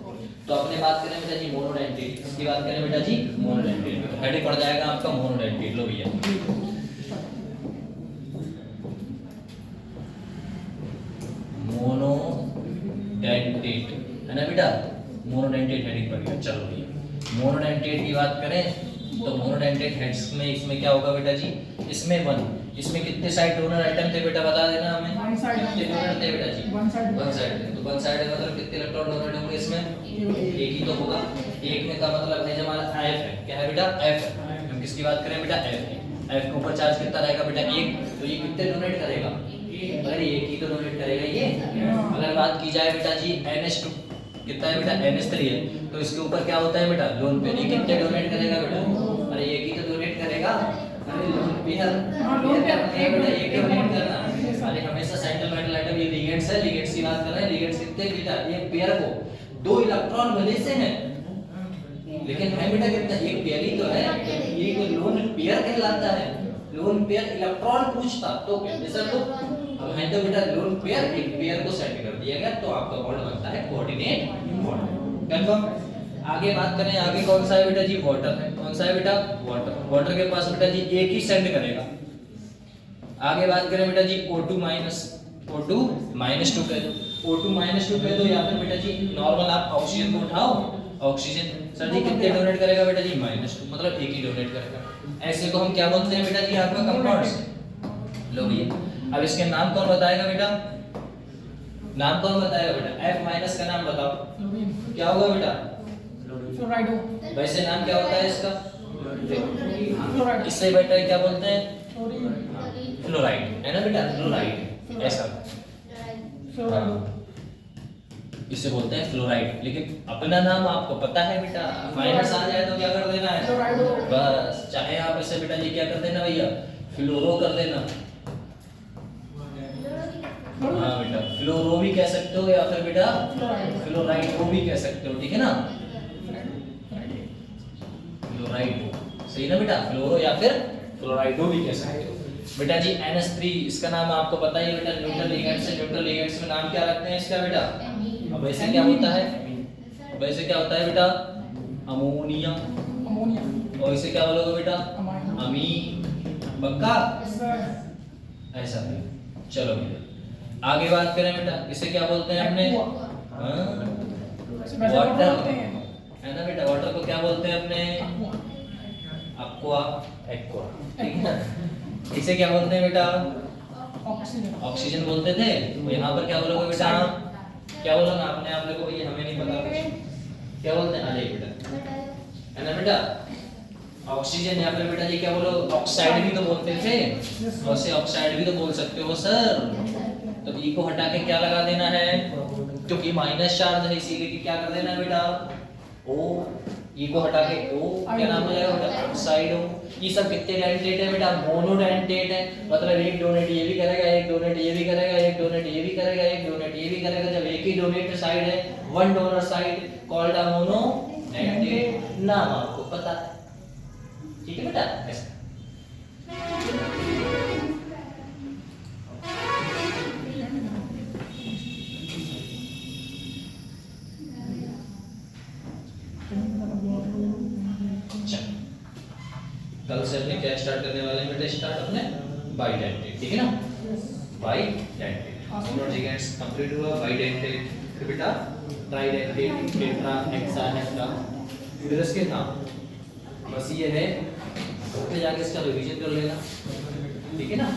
तो अपने बात करें बेटा जी मोनोडेंटेट, इसकी बात करें बेटा जी मोनोडेंटेट, हेडिंग पड़ जाएगा आपका मोनोडेंटेट। लो भैया, मोनोडेंटेट है ना बेटा, मोनोडेंटेट हेडिंग पड़ गया। चलो भैया, मोनोडेंटेट की बात करें तो मोनोडेंटेट हेड्स में इसमें क्या होगा बेटा जी, इसमें वन, इसमें कितने साइड डोनर आइटम थे बेटा, बता देना हमें। वन साइड कितने डोनर थे बेटा जी, वन साइड वन साइड थे। तो वन साइड है मतलब कितने इलेक्ट्रॉन डोनेट होंगे इसमें, एक ही तो होगा। एक में का मतलब है हमारा एफ है, क्या है बेटा, एफ है। हम किसकी बात करें बेटा, एफ की। एफ के ऊपर चार्ज कितना रहेगा बेटा, एक, तो ये कितने डोनेट करेगा, अरे एक ही तो डोनेट करेगा ये। अगर बात की जाए बेटा जी NH2 कितना है बेटा, NH3 है, तो इसके ऊपर क्या होता है बेटा, लोन पेयर। ये कितने डोनेट करेगा बेटा, अरे एक ही तो डोनेट करेगा, अरे लोन पेयर, लोन पेयर एक बेटा, एक डोनेट करना। अरे हमेशा सेंट्रल मेटल आइटम, ये लिगेंड्स है, लिगेंड्स की बात कर रहे हैं। लिगेंड्स कितने बेटा, एक पेयर को 2 इलेक्ट्रॉन मिले से हैं, लेकिन है बेटा कितना, एक पेयर ही तो है, ये कोई लोन पेयर कहलाता है। लोन पेयर इलेक्ट्रॉन पूछता तो कहते सर तो, अब है तो बेटा लोन पेयर, एक पेयर को सेट कर दिया गया तो आपका बॉन्ड बनता है कोऑर्डिनेट बॉन्ड। कंफर्म? आगे बात करें, आगे कौन सा है बेटा जी, वाटर है। कौन सा है बेटा, वाटर। वाटर के पास बेटा जी एक ही सेंड करेगा। आगे बात करें बेटा जी O2 -2 कह दो, O2 -2 कह दो, या फिर बेटा जी नॉर्मल आप ऑक्सीजन को उठाओ, ऑक्सीजन सर जी कितने डोनेट करेगा बेटा जी, -2, मतलब एक ही डोनेट करेगा। ऐसे को हम क्या बोलते हैं बेटा जी, आपका कंपाउंड्स। लो भैया, अब इसके नाम कौन बताएगा बेटा, नाम कौन बताएगा बेटा, F- का नाम बताओ, क्या होगा बेटा, फ्लोराइडो। वैसे नाम क्या होता है इसका, फ्लोराइड। इससे बेटा क्या बोलते हैं, फ्लोराइड, है ना बेटा, फ्लोराइड ऐसा। फ्लोराइडो इसे बोलते हैं फ्लोराइड। लेकिन अपना नाम आपको पता है बेटा, माइनस आ जाए तो क्या कर देना है, फ्लोराइडो। बस। चाहे आप इसे बेटा जी क्या कर देना भैया, फ्लोरो कर देना। हाँ बेटा, फ्लोरो भी कह सकते हो, या फिर बेटा फ्लोराइड भी कह सकते हो, ठीक है ना, फ्लोराइड, सही ना बेटा, फ्लोरो या फिर फ्लोराइडो भी कह सकते हो। बेटा जी NH3, इसका नाम आपको पता ही है बेटा, न्यूट्रल लिगेंड्स है। न्यूट्रल लिगेंड्स में नाम क्या रखते हैं इसका बेटा, अब वैसे क्या होता है, वैसे क्या होता है बेटा, अमोनिया, अमोनिया। और इसे क्या बोलोगे बेटा, अमाइन। अमीन। पक्का? ऐसा भी। चलो बेटा आगे बात करें बेटा, इसे क्या बोलते हैं अपने? वाटर है ना बेटा, वाटर को क्या बोलते हैं अपने? एक्वा। एक्वा, ठीक है ना। इसे क्या बोलते हैं बेटा? ऑक्सीजन ऑक्सीजन बोलते थे। तो यहाँ पर क्या बोलोगे बेटा? क्या बोलोगे आपने? आप लोगों को ये हमें नहीं पता कुछ। क्या बोलते हैं? आ जाइए बेटा, है ना बेटा। ऑक्सीजन या फिर बेटा जी क्या बोलो, ऑक्साइड भी तो बोलते थे, वैसे ऑक्साइड भी तो बोल सकते हो सर। तो ई को हटा के क्या लगा देना है, क्योंकि माइनस चार्ज है इसीलिए कि क्या कर देना है बेटा, ओ। ई को हटा के ओ क्या नाम हो जाएगा बेटा? ऑक्साइड हो। ये सब कितने डेंटेट है बेटा? मोनोडेंटेट है। मतलब एक डोनेट ये भी करेगा, एक डोनेट ये भी करेगा, एक डोनेट ये भी करेगा, एक डोनेट ये भी करेगा। जब एक ही डोनेट साइड है, one donor side called a monodentate, नाम आपको पता है, ठीक है बेटा। ऐसा कल से अपने क्या स्टार्ट करने वाले हैं बेटा? स्टार्ट अपने बाइडेंटेट, ठीक है ना। बाइडेंटेट दोनों लिगेंड्स कंप्लीट हुआ। बाइडेंटेट फिर बेटा ट्राइडेंटेट, टेट्रा, हेक्सा, हेक्सा, फिर इसके नाम बस ये है। फिर जाके इसका रिवीजन कर लेना, ठीक है ना।